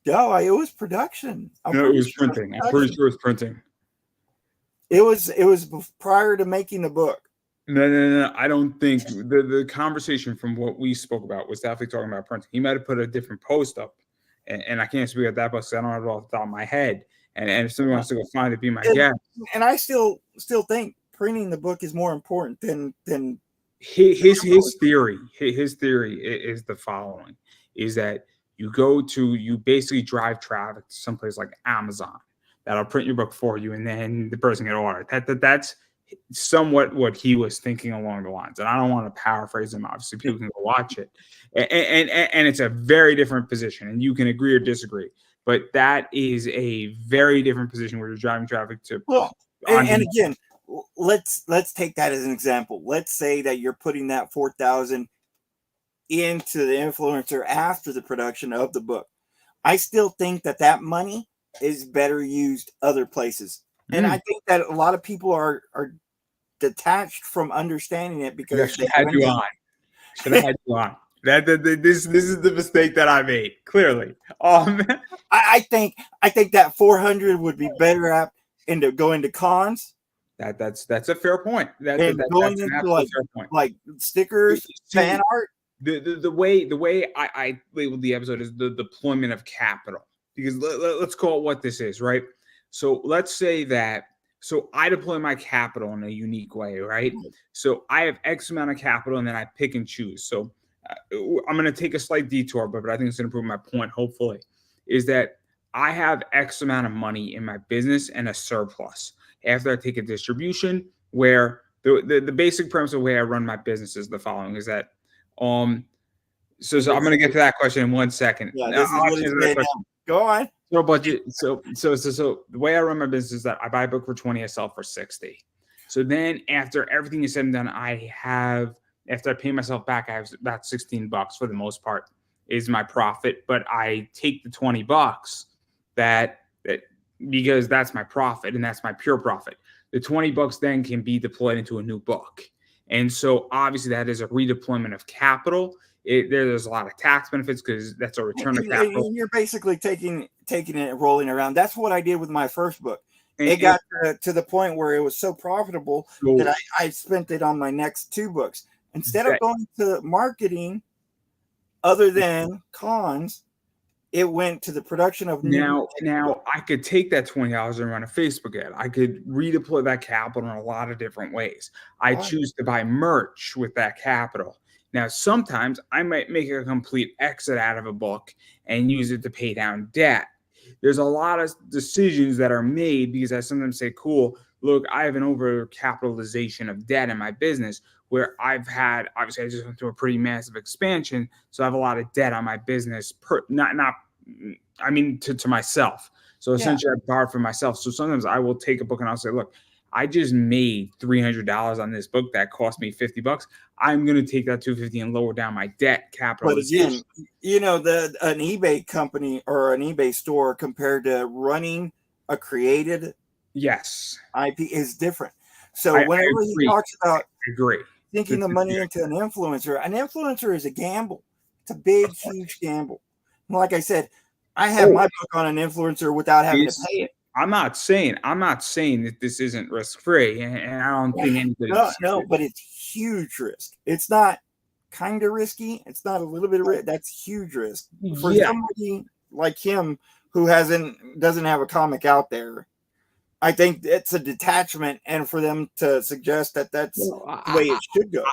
No, it was production. It was printing. I'm pretty sure it was printing. It was prior to making the book. No. I don't think the conversation from what we spoke about was definitely talking about printing. He might have put a different post up, and I can't speak at that, but I don't have it off the top of my head. And if somebody wants to go find it, be my guest. And I still think printing the book is more important than his theory. His theory is the following: is that you basically drive traffic to someplace like Amazon that'll print your book for you, and then the person can order it. That's somewhat what he was thinking along the lines. And I don't want to paraphrase him. Obviously, people can go watch it. And it's a very different position, and you can agree or disagree. But that is a very different position where you're driving traffic to. Well, and again, let's take that as an example. Let's say that you're putting that $4,000 into the influencer after the production of the book. I still think that money is better used other places. And I think that a lot of people are detached from understanding it because they had you on. Should have had you on. This is the mistake that I made. Clearly, I think that 400 would be better at going to cons. That's a fair point. That's into fair point. Like stickers, fan art. The way I labeled the episode is the deployment of capital, because let's call it what this is, right? So let's say that. So I deploy my capital in a unique way, right? So I have X amount of capital, and then I pick and choose. So I'm going to take a slight detour, but I think it's going to prove my point, hopefully, is that I have X amount of money in my business and a surplus. After I take a distribution, where the basic premise of the way I run my business is the following, is that so I'm going to get to that question in 1 second. Yeah, go on. So budget. So the way I run my business is that I buy a book for 20, I sell for 60. So then after everything is said and done, after I pay myself back, I have about $16 for the most part is my profit. But I take the $20 that because that's my profit and that's my pure profit. The $20 then can be deployed into a new book. And so obviously that is a redeployment of capital. There's a lot of tax benefits because that's a return of capital. You're basically taking it and rolling around. That's what I did with my first book. It got to the point where it was so profitable that I spent it on my next 2 books. Instead of going to marketing other than cons, it went to the production of now I could take that $20 and run a Facebook ad. I could redeploy that capital in a lot of different ways. I choose to buy merch with that capital. Now, sometimes I might make a complete exit out of a book and use it to pay down debt. There's a lot of decisions that are made because I sometimes say, cool, look, I have an overcapitalization of debt in my business. where I've had, obviously I just went through a pretty massive expansion, so I have a lot of debt on my business, to myself. So essentially I borrowed from myself. So sometimes I will take a book and I'll say, look, I just made $300 on this book that cost me $50. I'm going to take that $250 and lower down my debt But capitalization. again, an eBay company or an eBay store compared to running a created IP is different. So whenever he talks about sinking the money into an influencer is a gamble. It's a big, huge gamble. And like I said, I have my book on an influencer without having to pay it. I'm not saying that this isn't risk free, and I don't think anybody. No, but it's huge risk. It's not kind of risky. It's not a little bit of risk. That's huge risk for somebody like him who doesn't have a comic out there. I think it's a detachment, and for them to suggest that that's the way it should go.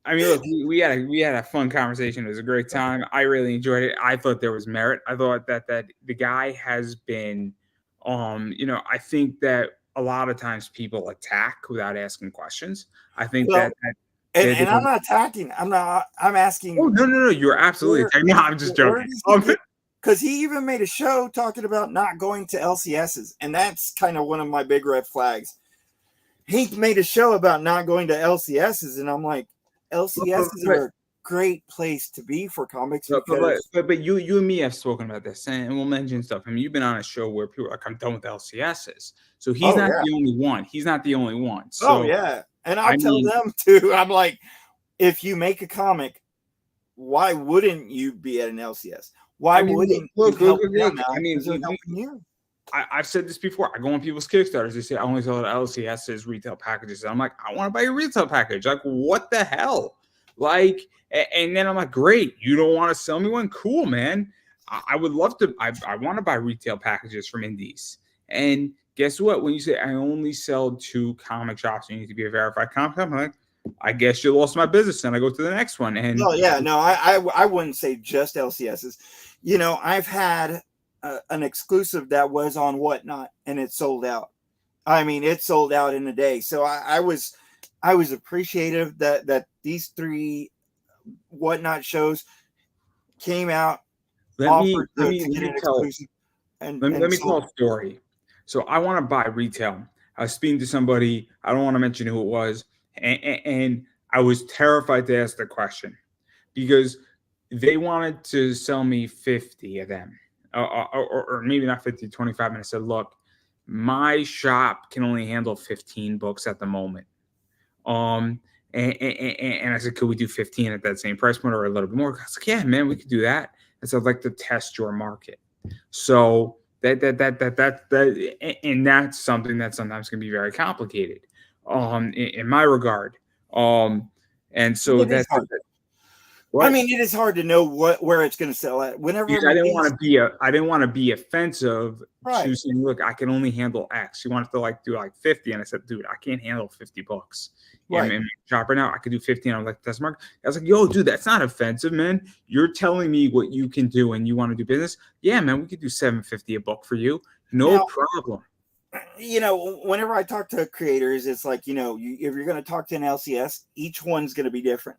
I mean, look, we had a fun conversation. It was a great time. I really enjoyed it. I thought there was merit. I thought that the guy has been, I think that a lot of times people attack without asking questions. I think and I'm not attacking. I'm asking. Oh no! You're absolutely attacking. No, I'm just joking. Because he even made a show talking about not going to LCSs, and that's kind of one of my big red flags. He made a show about not going to LCSs, and I'm like, LCSs are a great place to be for comics. But you and me have spoken about this, and we'll mention stuff. I mean, you've been on a show where people are like, I'm done with LCSs. So he's not the only one. He's not the only one. So, and I'll tell them too. I'm like, if you make a comic, why wouldn't you be at an LCS? Why wouldn't you help them out? I mean, helping you. I've said this before. I go on people's Kickstarters. They say, I only sell LCSs, retail packages. And I'm like, I want to buy a retail package. Like, what the hell? Like, and then I'm like, great. You don't want to sell me one? Cool, man. I would love to. I want to buy retail packages from indies. And guess what? When you say I only sell to comic shops, you need to be a verified comic shop, I'm like, I guess you lost my business. And I go to the next one. And I wouldn't say just LCSs. I've had an exclusive that was on Whatnot, and it sold out. I mean, it sold out in a day. So I was appreciative that these 3 Whatnot shows came out. Let me tell a story. So I want to buy retail. I was speaking to somebody. I don't want to mention who it was, and I was terrified to ask the question because they wanted to sell me 50 of them. Or maybe not 50, 25. And I said, look, my shop can only handle 15 books at the moment. And I said, could we do 15 at that same price point or a little bit more? I was like, yeah, man, we could do that. I said, I'd like to test your market. So and that's something that sometimes can be very complicated in my regard. And so that's I mean, it is hard to know where it's going to sell at. Whenever I didn't want to be offensive to saying, look, I can only handle X. You wanted to do 50, and I said, dude, I can't handle 50 books. Right. And shop right now, I could do 50. And I was like, that's Mark. I was like, yo, dude, that's not offensive, man. You're telling me what you can do, and you want to do business. Yeah, man, we could do $750 a book for you, no problem. Whenever I talk to creators, it's like, if you're going to talk to an LCS, each one's going to be different.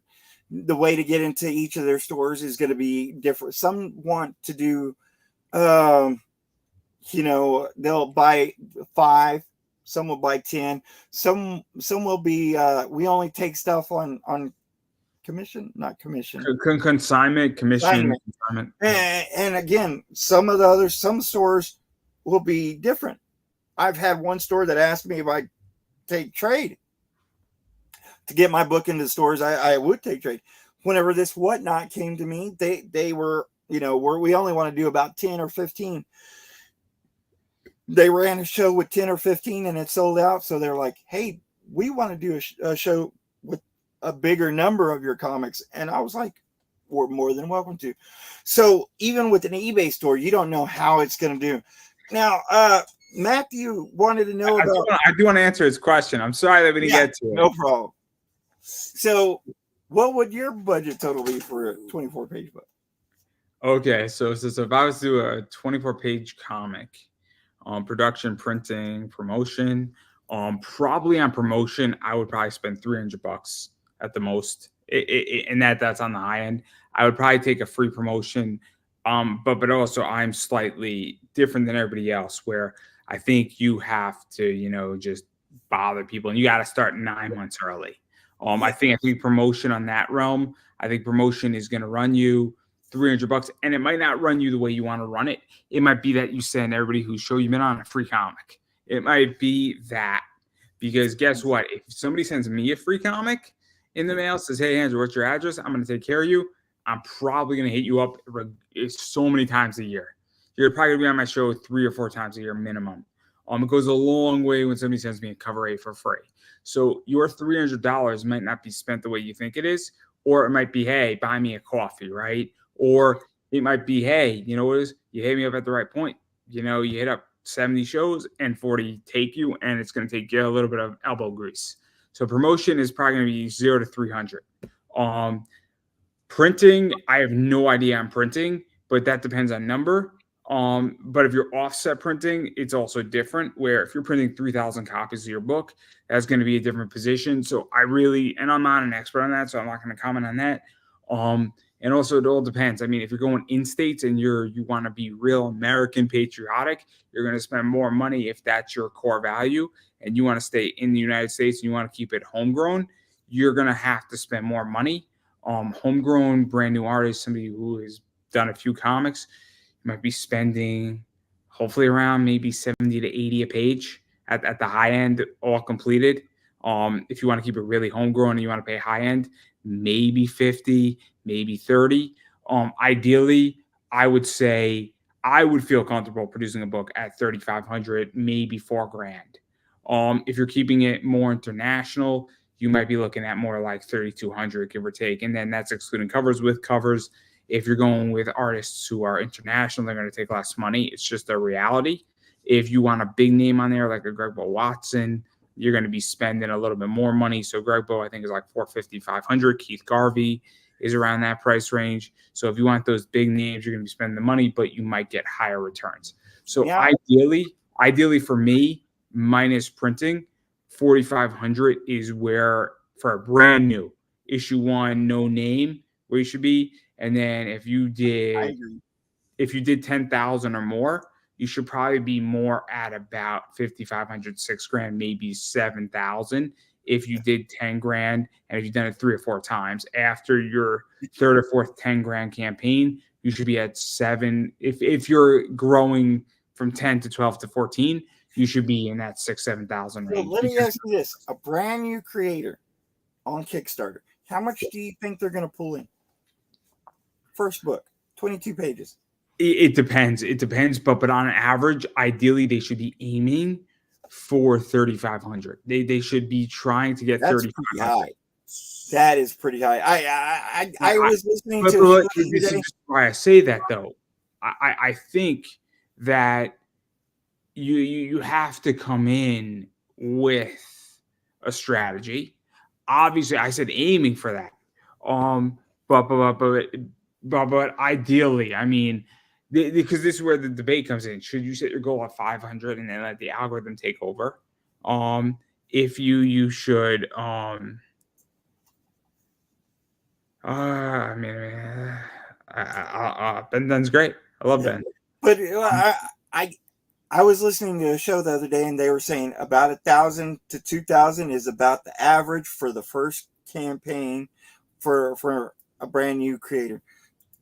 The way to get into each of their stores is going to be different. Some want to do, they'll buy 5. Some will buy 10. Some will be, we only take stuff on commission, not commission. Consignment, commission. Consignment. And again, some stores will be different. I've had one store that asked me if I take trade. To get my book into stores, I would take trade. Whenever this Whatnot came to me, they were, we only want to do about 10 or 15. They ran a show with 10 or 15 and it sold out. So they're like, hey, we want to do a show with a bigger number of your comics. And I was like, we're more than welcome to. So even with an eBay store, you don't know how it's going to do. Now, Matthew wanted to know about. I do want to answer his question. I'm sorry that we didn't get to it. No problem. So, what would your budget total be for a 24-page book? Okay, so if I was to do a 24-page comic, production, printing, promotion, Probably on promotion, I would probably spend $300 at the most, and that's on the high end. I would probably take a free promotion, but also I'm slightly different than everybody else, where I think you have to, just bother people, and you got to start 9 months early. I think promotion on that realm, I think promotion is going to run you $300, and it might not run you the way you want to run it. It might be that you send everybody whose show you've been on a free comic. It might be that, because guess what? If somebody sends me a free comic in the mail, says, "Hey, Andrew, what's your address? I'm going to take care of you." I'm probably going to hit you up so many times a year. You're probably going to be on my show 3 or 4 times a year minimum. It goes a long way when somebody sends me a cover A for free. So your $300 might not be spent the way you think it is, or it might be, "Hey, buy me a coffee," right? Or it might be, "Hey, you know what it is? You hit me up at the right point. You hit up 70 shows and 40 take you, and it's going to take you a little bit of elbow grease." So promotion is probably going to be 0 to 300. Printing, I have no idea on printing, but that depends on number. But if you're offset printing, it's also different, where if you're printing 3,000 copies of your book, that's going to be a different position. So and I'm not an expert on that, so I'm not going to comment on that. And also it all depends. I mean, if you're going in states and you want to be real American patriotic, you're going to spend more money if that's your core value, and you want to stay in the United States and you want to keep it homegrown, you're going to have to spend more money. Homegrown, brand new artist, somebody who has done a few comics, might be spending hopefully around maybe 70 to 80 a page at the high end, all completed. If you want to keep it really homegrown and you want to pay high end, maybe 50, maybe 30. Ideally, I would say I would feel comfortable producing a book at 3,500, maybe $4,000. If you're keeping it more international, you might be looking at more like 3,200, give or take. And then that's excluding covers. With covers, if you're going with artists who are international, they're going to take less money. It's just a reality. If you want a big name on there, like a Greg Bo Watson, you're going to be spending a little bit more money. So Greg Bo, I think, is like 450, 500. Keith Garvey is around that price range. So if you want those big names, you're going to be spending the money, but you might get higher returns. So ideally for me, minus printing, 4,500 is where, for a brand new issue 1, no name, where you should be. And then if you did 10,000 or more, you should probably be more at about 5,500, $6,000, maybe 7,000. If you did 10 grand, and if you've done it 3 or 4 times after your 3rd or 4th 10 grand campaign, you should be at 7. If you're growing from 10 to 12 to 14, you should be in that 6,000, 7,000 range. So let me ask you this: a brand new creator on Kickstarter, how much do you think they're going to pull in? First book, 22 pages. It depends. But on average, ideally, they should be aiming for 3,500. They should be trying to get 3,500. That is pretty high. I was listening to. This is why I say that, though. I think that you have to come in with a strategy. Obviously, I said aiming for that. But ideally, I mean, because this is where the debate comes in. Should you set your goal at 500 and then let the algorithm take over? If you should, Ben Dunn's great. I love Ben. But I was listening to a show the other day, and they were saying about 1,000 to 2,000 is about the average for the first campaign for a brand new creator.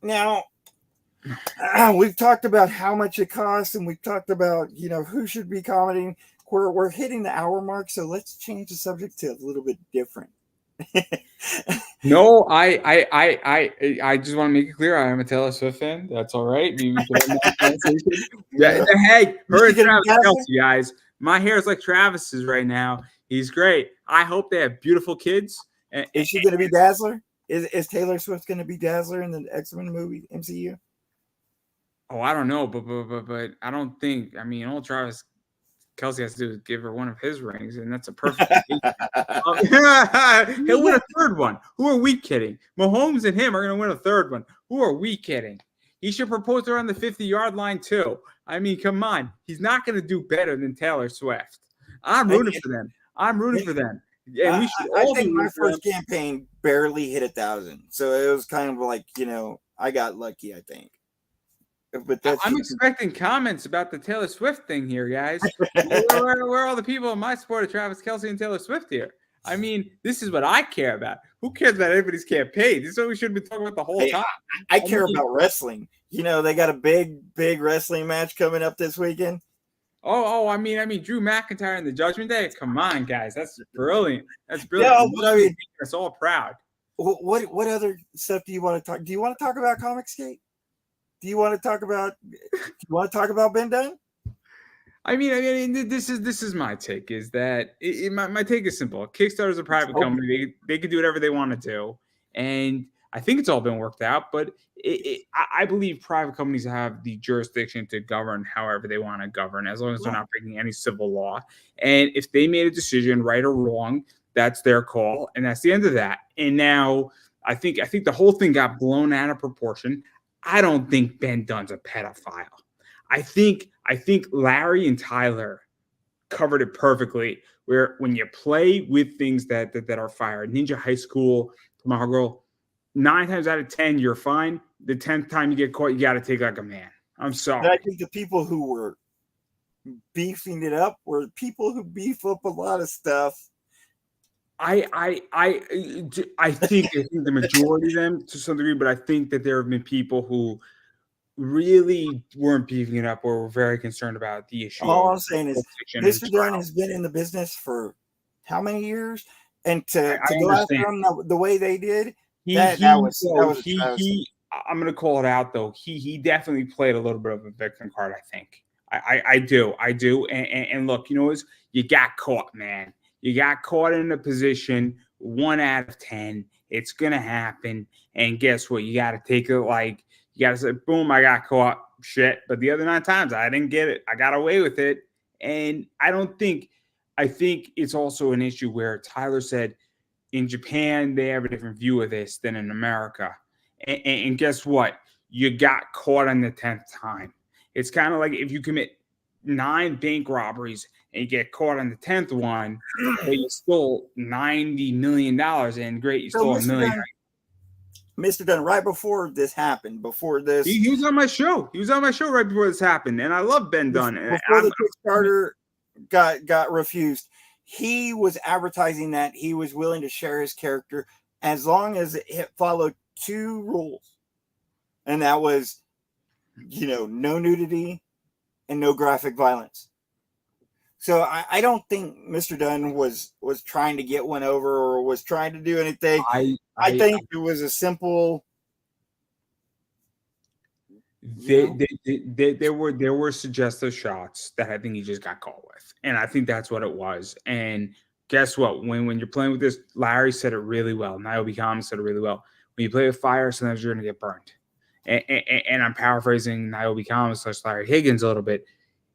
Now, we've talked about how much it costs, and we've talked about who should be commenting. We're hitting the hour mark, so let's change the subject to a little bit different. No, I just want to make it clear I am a Taylor Swift fan. That's all right. Hey, her and Travis Kelce, guys. My hair is like Travis's right now. He's great. I hope they have beautiful kids. Is she going to be Dazzler? Is Taylor Swift going to be Dazzler in the X-Men movie MCU? Oh, I don't know, but I don't think. I mean, all Travis Kelce has to do is give her one of his rings, and that's a perfect. He'll win a third one. Who are we kidding? Mahomes and him are going to win a third one. Who are we kidding? He should propose her on the 50-yard line too. I mean, come on. He's not going to do better than Taylor Swift. I'm rooting for them. I'm rooting for them. And we should I all be think my rooting for them. first campaign barely hit 1,000, so it was kind of like, I got lucky, I think. But that's I'm just, expecting comments about the Taylor Swift thing here, guys. Where are all the people in my sport of Travis Kelce and Taylor Swift here? I mean, this is what I care about. Who cares about anybody's campaign? This is what we should be talking about the whole time. I care about wrestling. They got a big wrestling match coming up this weekend. I mean, Drew McIntyre and the Judgment Day. Come on, guys, that's brilliant. That's brilliant. Yeah, but I mean, it's all proud. What other stuff do you want to talk? Do you want to talk about Comicsgate? Do you want to talk about Ben Dunn? I mean, this is my take. Is that my take is simple. Kickstarter is a private company. They can do whatever they want to do, and I think it's all been worked out. But I believe private companies have the jurisdiction to govern however they want to govern, as long as they're not breaking any civil law. And if they made a decision, right or wrong, that's their call, and that's the end of that. And now I think the whole thing got blown out of proportion. I don't think Ben Dunn's a pedophile. I think Larry and Tyler covered it perfectly. Where when you play with things that are fire, Ninja High School, Tomorrow Girl, 9 times out of 10 you're fine. The 10th time you get caught, you got to take like a man. I'm sorry. But I think the people who were beefing it up were people who beef up a lot of stuff. I think the majority of them to some degree, but I think that there have been people who really weren't beefing it up or were very concerned about the issue. All I'm saying is Mr. Dunn has been in the business for how many years? And to go after him the way they did, that was I'm going to call it out, though. He definitely played a little bit of a victim card, I think. I do. And look, you got caught, man. You got caught in a position 1 out of 10. It's going to happen. And guess what? You got to take it like, you got to say, boom, I got caught. Shit. But the other 9 times, I didn't get it. I got away with it. And I think it's also an issue where Tyler said in Japan, they have a different view of this than in America. And guess what? You got caught on the 10th time. It's kind of like if you commit 9 bank robberies and you get caught on the 10th one, but you stole $90 million, and great, you stole $1 million. Mr. Dunn, right before this happened, he was on my show. He was on my show right before this happened, and I love Ben Dunn. Before the Kickstarter got refused, he was advertising that he was willing to share his character as long as it followed 2 rules, and that was, no nudity and no graphic violence. So I don't think Mr. Dunn was trying to get one over or was trying to do anything. I think it was a simple. There were suggestive shots that I think he just got caught with, and I think that's what it was. And guess what? When you're playing with this, Larry said it really well. Niobe Comics said it really well. When you play with fire, sometimes you're going to get burned. And I'm paraphrasing Niobe Comics / Larry Higgins a little bit.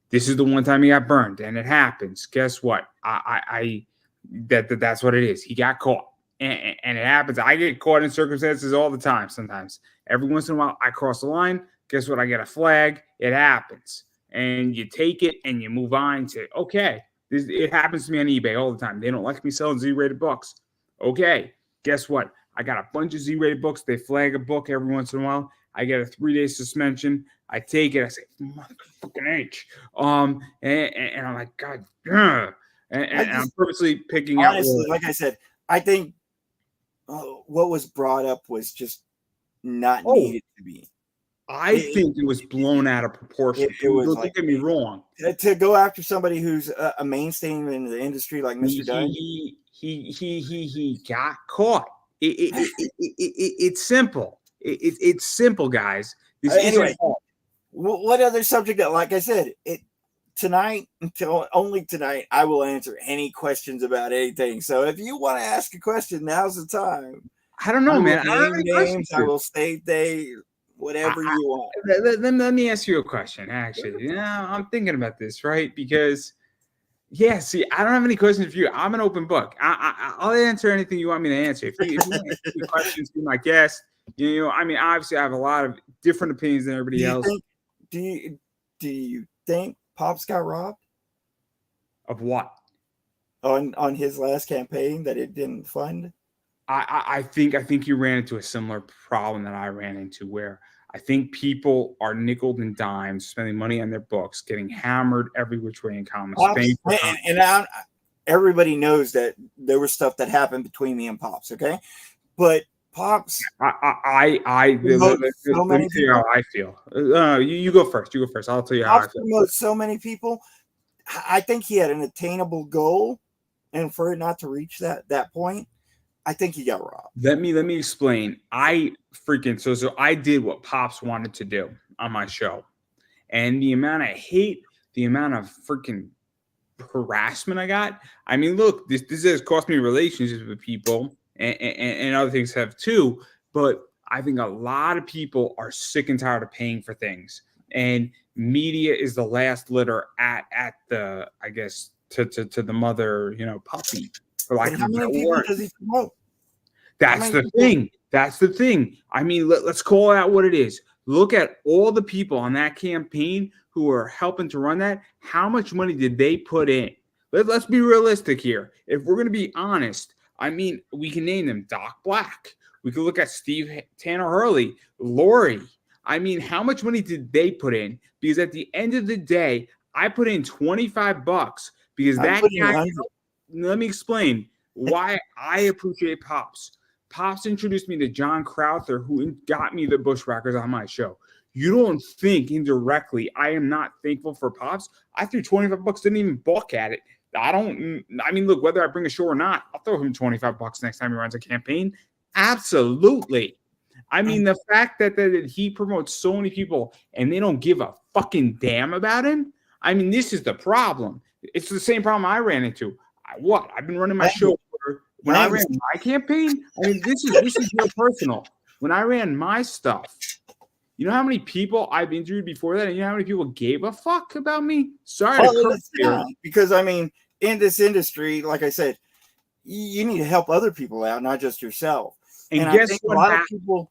This is the one time he got burned, and it happens. Guess what? That's what it is. He got caught, and it happens. I get caught in circumstances all the time. Sometimes, every once in a while, I cross the line. Guess what? I get a flag. It happens, and you take it and you move on and say, okay, it happens to me on eBay all the time. They don't like me selling Z-rated books. Okay, guess what? I got a bunch of Z-rated books. They flag a book every once in a while. I get a 3-day suspension. I take it. I say, motherfucking H. And I'm like, God, and I'm purposely picking out. Honestly, like I said, I think what was brought up was just not needed to be. I think it was blown out of proportion. Don't get me wrong. To go after somebody who's a mainstay in the industry like Mr. Dunn. He got caught. It's simple. It's simple, guys. Anyway, what other subject that, like I said, only tonight, I will answer any questions about anything. So if you want to ask a question, now's the time. I don't know, man. I will say whatever you want. Let me ask you a question, actually. I'm thinking about this, right? Because, see, I don't have any questions for you. I'm an open book. I'll answer anything you want me to answer. If you want to ask me questions, be my guest. Obviously, I have a lot of different opinions than everybody else. Do you think Pops got robbed? Of what? on his last campaign that it didn't fund? I think you ran into a similar problem that I ran into, where I think people are nickel and dimes, spending money on their books, getting hammered every which way in comics. Everybody knows that there was stuff that happened between me and Pops. Okay, but Pops, let me tell you how I feel. You go first. You go first. I'll tell you how I feel. Promotes so many people. I think he had an attainable goal, and for it not to reach that point, I think he got robbed. Let me explain. So I did what Pops wanted to do on my show, and the amount of hate, the amount of freaking harassment I got. I mean, look, this has cost me relationships with people, and other things have too. But I think a lot of people are sick and tired of paying for things, and media is the last litter at the, I guess, to the mother, puppy. For like, how many people does he promote? That's the thing. That's the thing. I mean, let's call out what it is. Look at all the people on that campaign who are helping to run that. How much money did they put in? Let's be realistic here. If we're going to be honest, I mean, we can name them Doc Black. We could look at Steve Tanner Hurley, Lori. I mean, how much money did they put in? Because at the end of the day, I put in $25 because that guy. Let me explain why I appreciate Pops. Pops introduced me to John Crowther, who got me the Bushwhackers on my show. You don't think indirectly I am not thankful for Pops. I threw $25, didn't even balk at it. Look, whether I bring a show or not, I'll throw him $25 next time he runs a campaign. Absolutely. I mean, the fact that he promotes so many people and they don't give a fucking damn about him. I mean, this is the problem. It's the same problem I ran into. I've been running my show when I ran my campaign. I mean, this is real personal. When I ran my stuff, you know how many people I've interviewed before that, and you know how many people gave a fuck about me? Sorry to curse, because I mean, in this industry, like I said, you need to help other people out, not just yourself. And guess what? A lot of people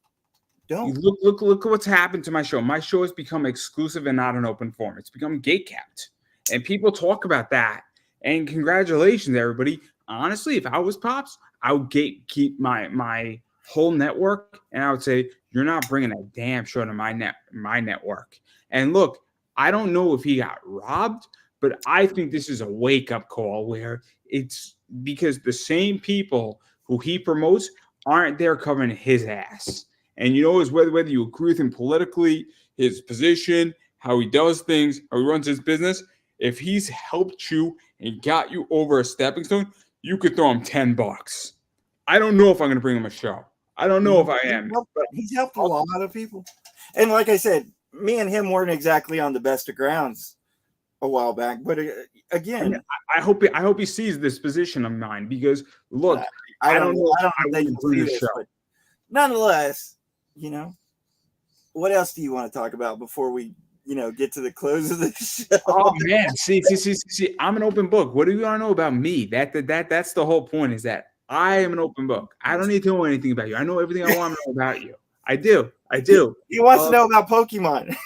don't. Look at what's happened to my show. My show has become exclusive and not an open forum. It's become gate capped, and people talk about that. And congratulations, everybody. Honestly, if I was Pops, I would keep my whole network, and I would say, you're not bringing a damn show to my network. And look, I don't know if he got robbed, but I think this is a wake-up call where it's because the same people who he promotes aren't there covering his ass. And you know, is whether you agree with him politically, his position, how he does things, how he runs his business, if he's helped you and got you over a stepping stone, you could throw him $10. I don't know if I'm going to bring him a show. I don't know if I am. But he's helped a lot of people. And like I said, me and him weren't exactly on the best of grounds a while back. But again, I hope he sees this position of mine, because look, I don't know. I don't bring the show. But nonetheless, what else do you want to talk about before we get to the close of the show? Oh man, see, I'm an open book. What do you want to know about me? That's the whole point, is that I am an open book. I don't need to know anything about you. I know everything I want to know about you. I do. He wants to know about Pokemon.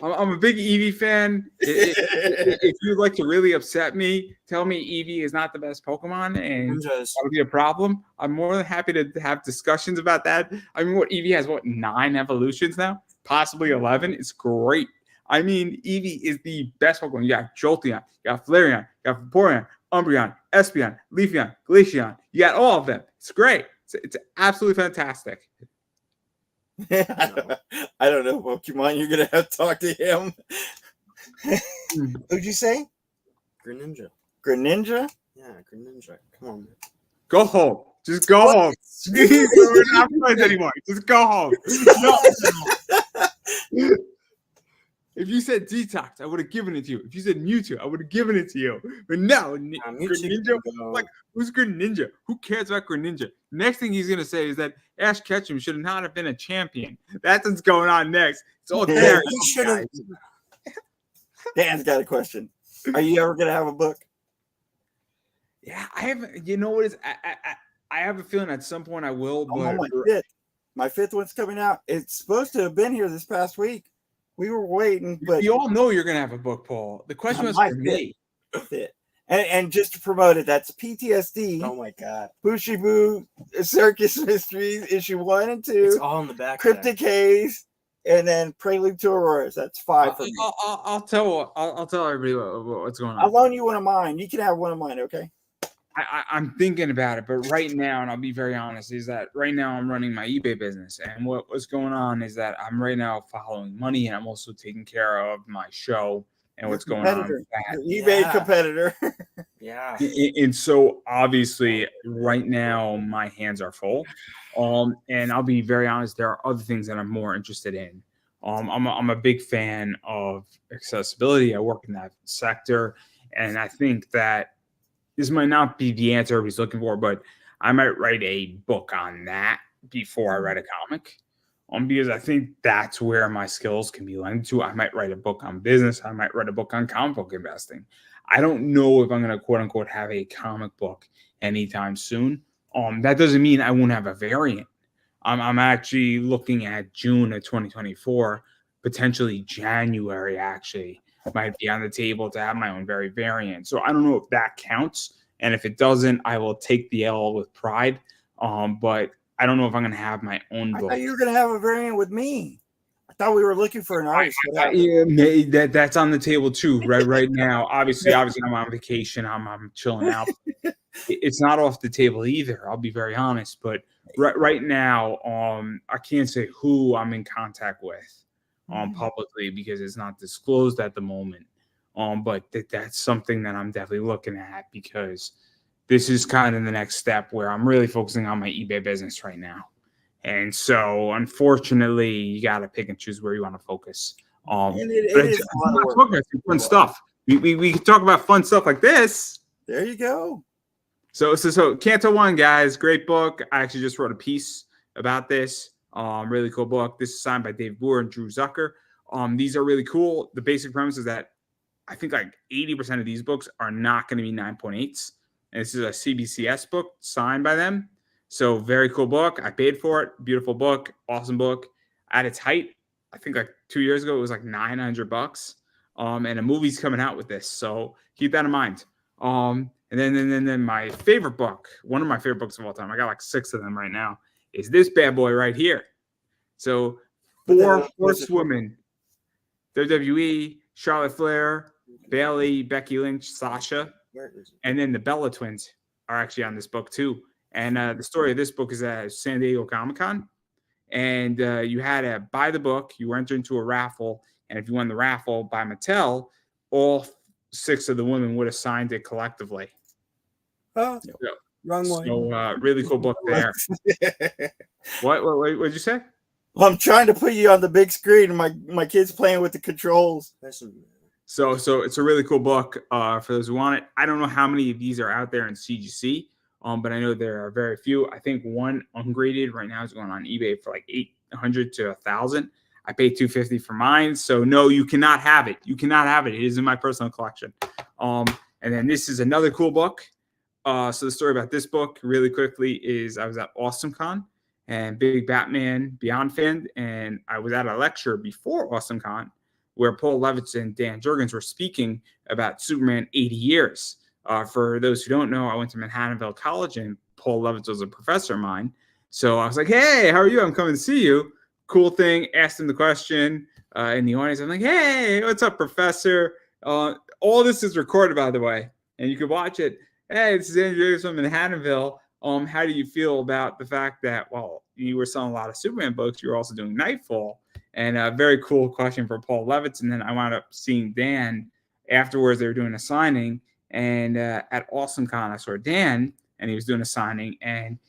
I'm a big Eevee fan. If you'd like to really upset me, tell me Eevee is not the best Pokemon, and that'll be a problem. I'm more than happy to have discussions about that. I mean, Eevee has 9 evolutions now? Possibly 11. It's great. I mean, Eevee is the best Pokemon. You got Jolteon, you got Flareon, you got Vaporeon, Umbreon, Espeon, Leafeon, Glaceon. You got all of them. It's great. It's absolutely fantastic. I don't know, Pokemon. You're gonna have to talk to him. Who'd you say? Greninja. Greninja? Yeah, Greninja. Come on, man. Go home. Just go home. We're not friends anymore. Just go home. No. If you said Detox, I would have given it to you. If you said Mewtwo, I would have given it to you. But no, Greninja. Like, who's Greninja? Who cares about Greninja? Next thing he's gonna say is that Ash Ketchum should not have been a champion. That's what's going on next. It's all there. Dan's got a question. Are you ever gonna have a book? Yeah, I haven't. You know what is? I have a feeling at some point I will. But my fifth one's coming out. It's supposed to have been here this past week. We were waiting, but you all know you're gonna have a book, Paul. The question was for me. Fifth. And just to promote it, that's PTSD. Oh my god. Bushibu Circus Mysteries, issue 1 and 2. It's all in the back. Cryptic Haze, and then Prelude to Auroras. That's 5 for me. I'll tell everybody what's going on. I'll loan you one of mine. You can have one of mine, okay? I'm thinking about it, but right now, and I'll be very honest, is that right now I'm running my eBay business, and what's going on is that I'm right now following money, and I'm also taking care of my show and what's going on with that. Your eBay competitor. Yeah. And so obviously right now my hands are full. And I'll be very honest, there are other things that I'm more interested in. I'm a big fan of accessibility. I work in that sector, and I think that this might not be the answer everybody's looking for, but I might write a book on that before I write a comic. Because I think that's where my skills can be lent to. I might write a book on business. I might write a book on comic book investing. I don't know if I'm going to quote unquote have a comic book anytime soon. That doesn't mean I won't have a variant. I'm actually looking at June of 2024, potentially January actually might be on the table to have my own variant. So I don't know if that counts. And if it doesn't, I will take the L with pride. But I don't know if I'm going to have my own book. I thought you were going to have a variant with me. I thought we were looking for an artist. Yeah, that's on the table too, right now. Obviously, I'm on vacation. I'm chilling out. It's not off the table either. I'll be very honest. But right now, I can't say who I'm in contact with publicly because it's not disclosed at the moment. But that's something that I'm definitely looking at because this is kind of the next step where I'm really focusing on my eBay business right now. And so, unfortunately, you got to pick and choose where you want to focus. And it is a lot of work. It's fun stuff. We can talk about fun stuff like this. There you go. So Canto 1, guys, great book. I actually just wrote a piece about this. Really cool book. This is signed by Dave Boer and Drew Zucker. These are really cool. The basic premise is that I think like 80% of these books are not going to be 9.8s. And this is a CBCS book signed by them. So very cool book. I paid for it. Beautiful book. Awesome book. At its height, I think like 2 years ago, it was like $900. And a movie's coming out with this. So keep that in mind. And then my favorite book, one of my favorite books of all time, I got like 6 of them right now, is this bad boy right here. So 4 horsewomen, WWE, Charlotte Flair, Bayley, Becky Lynch, Sasha, and then the Bella twins are actually on this book too. And the story of this book is at San Diego Comic-Con. And you had to buy the book. You entered into a raffle. And if you won the raffle by Mattel, all 6 of the women would have signed it collectively. Oh, wrong one. So really cool book there. What did you say? Well, I'm trying to put you on the big screen, and my kid's playing with the controls. So it's a really cool book for those who want it. I don't know how many of these are out there in CGC. But I know there are very few. I think one ungraded right now is going on eBay for like $800 to $1,000. I paid $250 for mine. So no, you cannot have it. You cannot have it. It is in my personal collection. And then this is another cool book. So the story about this book really quickly is I was at AwesomeCon and big Batman Beyond fan. And I was at a lecture before AwesomeCon where Paul Levitz and Dan Jurgens were speaking about Superman 80 years. For those who don't know, I went to Manhattanville College and Paul Levitz was a professor of mine. So I was like, hey, how are you? I'm coming to see you. Cool thing. Asked him the question in the audience. I'm like, hey, what's up, professor? All this is recorded, by the way, and you can watch it. Hey, this is Andrew from Manhattanville. How do you feel about the fact that, well, you were selling a lot of Superman books, you were also doing Nightfall? And a very cool question for Paul Levitz. And then I wound up seeing Dan afterwards. They were doing a signing. And at AwesomeCon, I saw Dan, and he was doing a signing. And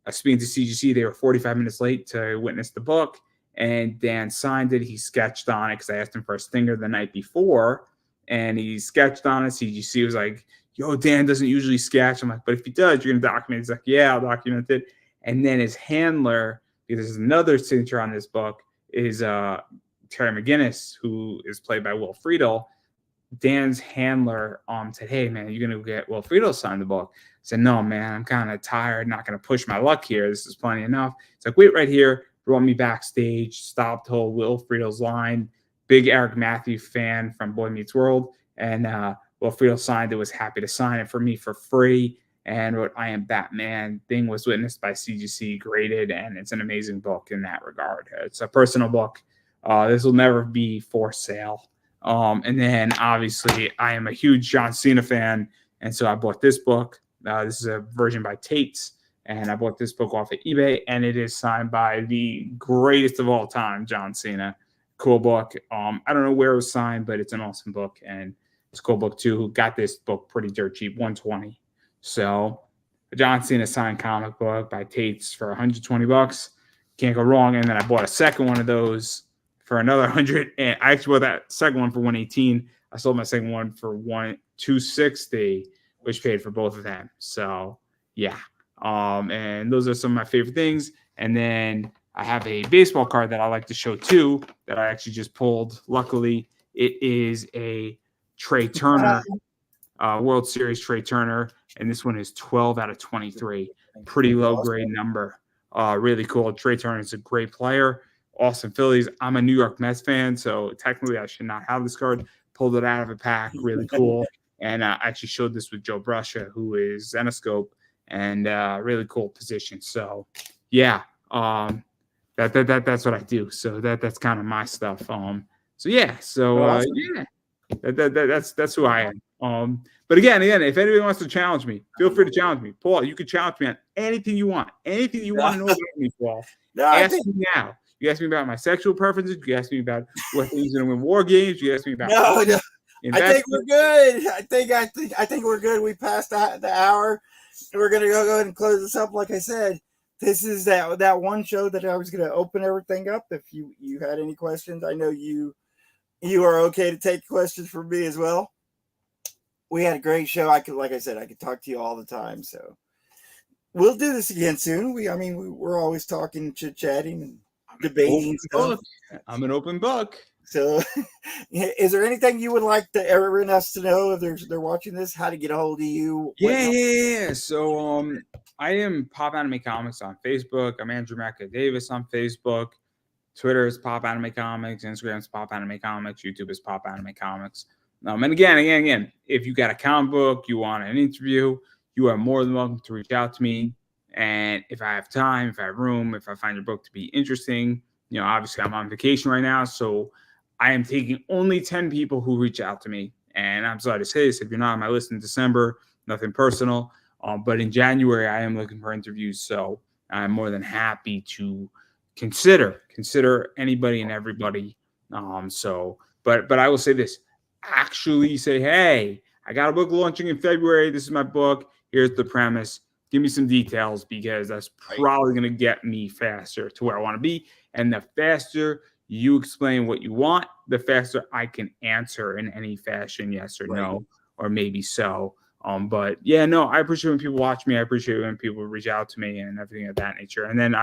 speaking to CGC, they were 45 minutes late to witness the book. And Dan signed it. He sketched on it because I asked him for a stinger the night before. And he sketched on it. CGC was like, yo, Dan doesn't usually sketch. I'm like, but if he does, you're going to document it. He's like, yeah, I'll document it. And then his handler, because there's another signature on this book, is Terry McGinnis, who is played by Will Friedle. Dan's handler said, hey, man, you're going to get Will Friedle to sign the book. I said, no, man, I'm kind of tired. Not going to push my luck here. This is plenty enough. It's like, wait right here. Brought me backstage, stopped to Will Friedle's line. Big Eric Matthew fan from Boy Meets World. And Wilfredo signed it, was happy to sign it for me for free. And what I Am Batman thing was witnessed by CGC, graded, and it's an amazing book in that regard. It's a personal book. This will never be for sale. And then obviously I am a huge John Cena fan, and so I bought this book. This is a version by Tate's, and I bought this book off of eBay, and it is signed by the greatest of all time, John Cena. Cool book. I don't know where it was signed, but it's an awesome book, and it's a cool book too. Got this book pretty dirt cheap, $120. So a John Cena signed comic book by Tate's for $120. Can't go wrong. And then I bought a second one of those for another 100, and I actually bought that second one for $118. I sold my second one for $260, which paid for both of them. So yeah. And those are some of my favorite things. And then I have a baseball card that I like to show too that I actually just pulled. Luckily, it is a Trey Turner, World Series Trey Turner, and this one is 12 out of 23. Pretty low grade number. Really cool. Trey Turner is a great player. Awesome Phillies. I'm a New York Mets fan, so technically I should not have this card. Pulled it out of a pack. Really cool. And I actually showed this with Joe Bruscia, who is Zenoscope, and really cool position. So yeah, that's what I do. So that's kind of my stuff. That's who I am. But again, if anybody wants to challenge me, feel free to challenge me. Paul, you can challenge me on anything you want. Anything you want to know about me, Paul. Ask me now. You ask me about my sexual preferences. You ask me about what things to win war games. You ask me about I think we're good. I think we're good. We passed the hour. We're gonna go ahead and close this up. Like I said, this is that one show that I was gonna open everything up. If you had any questions, I know you are okay to take questions from me as well. We had a great show. Like I said, I could talk to you all the time. So we'll do this again soon. We're always talking, chit-chatting, and debating stuff. I'm an open book. So is there anything you would like everyone else to know if they're watching this, how to get a hold of you? Yeah. So I am Pop Anime Comics on Facebook. I'm Andrew Mecca Davis on Facebook. Twitter is Pop Anime Comics. Instagram is Pop Anime Comics. YouTube is Pop Anime Comics. And again, if you got a comic book, you want an interview, you are more than welcome to reach out to me. And if I have time, if I have room, if I find your book to be interesting, obviously I'm on vacation right now, so I am taking only 10 people who reach out to me. And I'm sorry to say this, if you're not on my list in December, nothing personal. But in January, I am looking for interviews. So I'm more than happy to consider anybody and everybody. But I will say this, actually say, hey, I got a book launching in February. This is my book. Here's the premise. Give me some details, because that's probably going to get me faster to where I want to be. And the faster you explain what you want, the faster I can answer in any fashion, yes or no, or maybe so. But yeah, no, I appreciate when people watch me. I appreciate when people reach out to me and everything of that nature. And then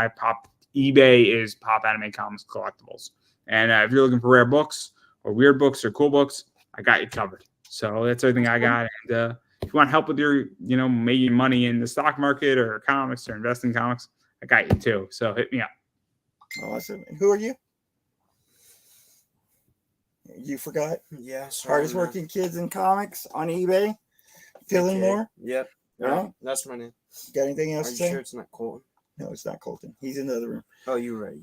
eBay is Pop Anime Comics Collectibles. And if you're looking for rare books or weird books or cool books, I got you covered. So that's everything I got. And if you want help with your, making money in the stock market or comics or investing in comics, I got you too. So hit me up. Awesome. And who are you? You forgot? Yeah. Hardest working kids in comics on eBay. Feeling more? Yep. All right. That's my name. Got anything else Are to you say? sure it's not Colton? No, it's not Colton. He's in the other room. Oh, you're right.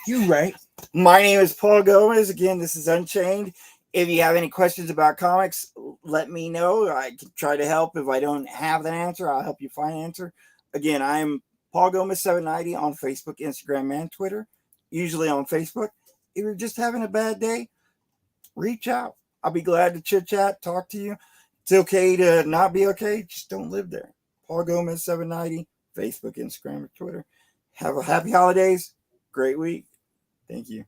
You're right. My name is Paul Gomez. Again, this is Unchained. If you have any questions about comics, let me know. I can try to help. If I don't have that answer, I'll help you find an answer. Again, I'm Paul Gomez 790 on Facebook, Instagram, and Twitter. Usually on Facebook. If you're just having a bad day, reach out. I'll be glad to chit-chat, talk to you. It's okay to not be okay. Just don't live there. Paul Gomez 790, Facebook, Instagram, and Twitter. Have a happy holidays. Great week. Thank you.